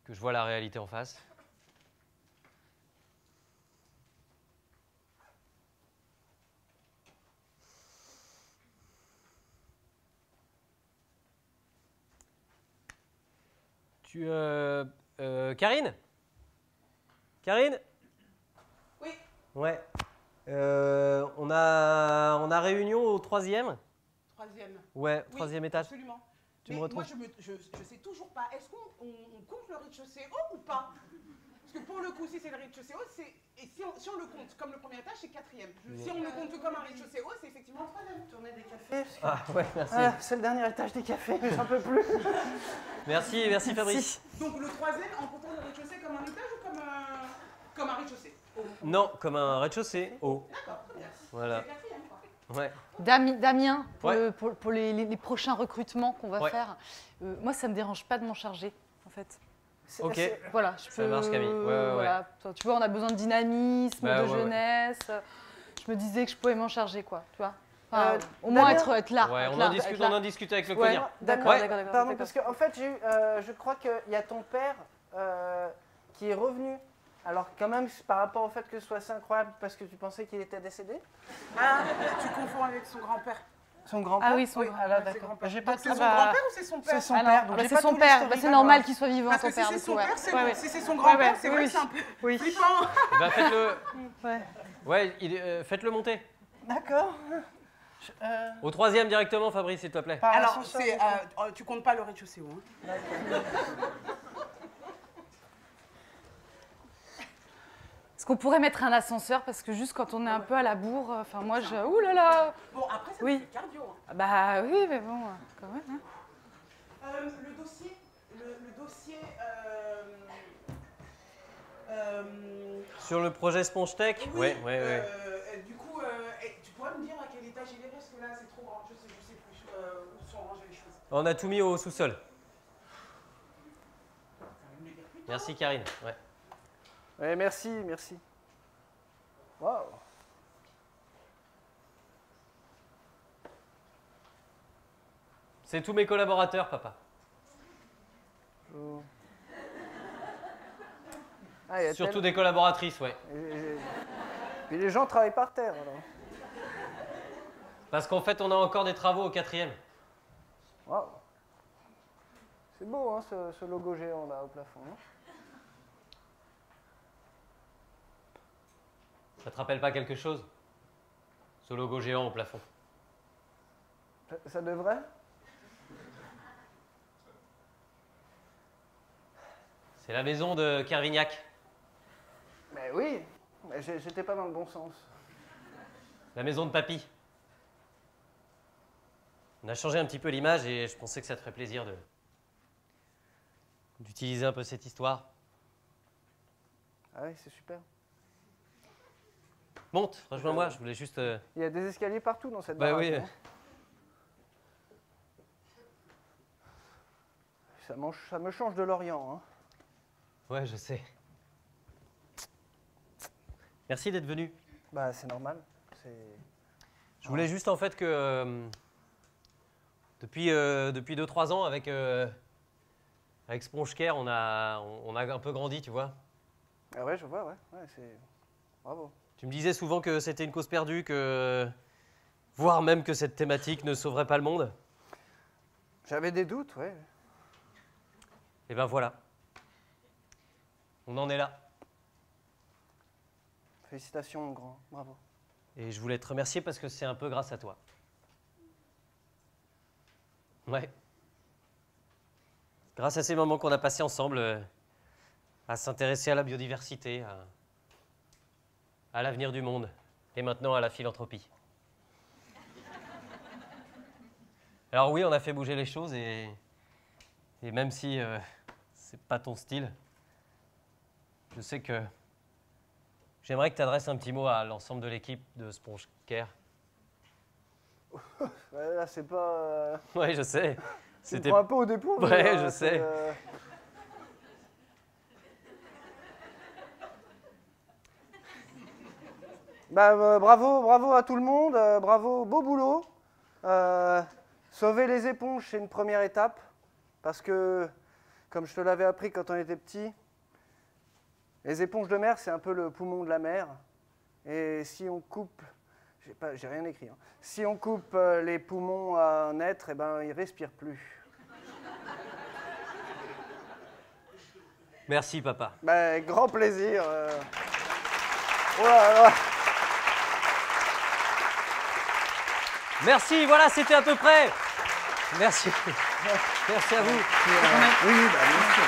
vois la réalité en face. Karine? Karine? Oui. Ouais. On a réunion au 3e? Troisième. Ouais, Oui, 3e étage. Absolument. Tu Mais me retrouves? moi, je sais toujours pas. Est-ce qu'on compte le rez-de-chaussée haut ou pas? Parce que pour le coup, si c'est le rez-de-chaussée haut, et si on le compte comme le premier étage, c'est quatrième. Si on le compte que comme un rez-de-chaussée haut, c'est effectivement le troisième. Tourner des cafés. Ah ouais, merci. Ah, c'est le dernier étage des cafés, j'en peux plus. Merci Fabrice. Donc le troisième, en comptant le rez-de-chaussée comme un étage ou comme un rez-de-chaussée? Non, comme un rez-de-chaussée, haut. D'accord, très bien. Voilà. C'est le quatrième, quoi. Ouais. Damien, pour, Ouais. pour les prochains recrutements qu'on va Ouais. faire, moi ça me dérange pas de m'en charger en fait. Ok. Voilà, je Ça peux. marche, Camille. Ouais. Voilà. Toi, tu vois, on a besoin de dynamisme, Bah, de ouais. jeunesse. Je me disais que je pouvais m'en charger, quoi. Tu vois. Enfin, au moins Damien être là. Ouais, être on là, en discute, être là. on en discute avec le Ouais. cognard. D'accord, Ouais. d'accord, d'accord. Pardon, d'accord. parce qu'en fait, je crois qu'il y a ton père qui est revenu. Alors quand même, par rapport au fait que ce soit assez incroyable, parce que tu pensais qu'il était décédé. Ah, tu confonds avec son grand-père. Son grand-père. Ah oui, son Oui, grand-père. alors, D'accord. c'est J'ai pas c'est tout- son bah, grand-père ou c'est son père? C'est son Ah non, père. donc bah, j'ai c'est pas son tout père. l'historique, Bah, c'est alors. normal qu'il soit vivant, Parce son que si père. c'est du son coup, ouais. père, c'est Ouais, bon. ouais. Si c'est son grand-père, c'est vrai oui. que c'est un peu Oui. flippant. Bah, faites-le. Ouais. Ouais, faites-le monter. D'accord. Au 3e directement, Fabrice, s'il te plaît. Par Alors, ascenseur, c'est, du coup. tu comptes pas le rez-de-chaussée, hein? Est-ce qu'on pourrait mettre un ascenseur parce que juste quand on est un peu à la bourre, enfin moi je... Ouh là là. Bon, après, ça Oui. fait cardio. Hein. Bah oui, mais bon, quand même. Hein. Le dossier, Sur le projet Sponge Tech. oui, Ouais. du coup, tu pourrais me dire à quel étage il est parce que là, c'est trop grand. Je sais plus où sont rangées les choses. On a tout mis au sous-sol. Merci Karine. Ouais. Ouais, merci, merci. Waouh. C'est tous mes collaborateurs, papa. Oh. Ah, il y a Surtout tel- des collaboratrices, ouais. Puis les gens travaillent par terre, alors. Parce qu'en fait, on a encore des travaux au 4e. Waouh. C'est beau, hein, ce logo géant là au plafond. Hein. Ça te rappelle pas quelque chose? Ce logo géant au plafond. Ça devrait? C'est la maison de Kervignac. Mais oui, mais j'étais pas dans le bon sens. La maison de papy. On a changé un petit peu l'image et je pensais que ça te ferait plaisir d'utiliser un peu cette histoire. Ah oui, c'est super. Monte, rejoins-moi, je voulais juste... Il y a des escaliers partout dans cette Bah baraque. oui. hein. Ça me change de l'Orient. Hein. Ouais, je sais. Merci d'être venu. Bah c'est normal. Je voulais juste en fait que depuis 2-3 ans avec Sponge Care, on a un peu grandi, tu vois. Ah ouais, je vois, ouais. Ouais, c'est... Bravo. Tu me disais souvent que c'était une cause perdue, voire même que cette thématique ne sauverait pas le monde. J'avais des doutes, ouais. Et ben voilà. On en est là. Félicitations, mon grand. Bravo. Et je voulais te remercier parce que c'est un peu grâce à toi. Ouais. Grâce à ces moments qu'on a passés ensemble, à s'intéresser à la biodiversité, à l'avenir du monde, et maintenant à la philanthropie. Alors oui, on a fait bouger les choses, et même si c'est pas ton style, je sais que j'aimerais que tu adresses un petit mot à l'ensemble de l'équipe de Sponge Care. Ouais, là, c'est pas... Ouais, je sais. Tu me prends un peu au dépourvu. Ouais, hein, je c'est, sais. Bravo à tout le monde, bravo, beau boulot. Sauver les éponges, c'est une première étape, parce que, comme je te l'avais appris quand on était petit, les éponges de mer, c'est un peu le poumon de la mer. Et si on coupe, j'ai rien écrit, hein. Si on coupe les poumons à un être, eh ben, il ne respire plus. Merci, papa. Ben, grand plaisir. Oh là là. Merci, voilà, c'était à peu près. Merci. Merci à vous. Oui, bah, bien sûr.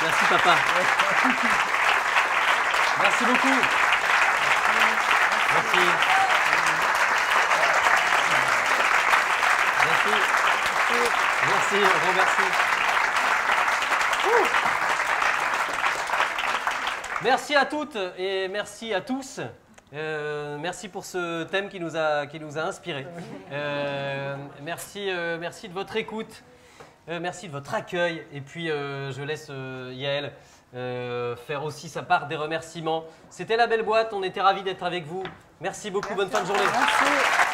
Merci, papa. Merci beaucoup. Merci. Merci, on vous remercie. Merci à toutes et merci à tous. Merci pour ce thème qui nous a inspirés. Merci de votre écoute. Merci de votre accueil. Et puis, je laisse Yael faire aussi sa part des remerciements. C'était La Belle Boîte. On était ravis d'être avec vous. Merci beaucoup. Bonne fin de journée. Merci.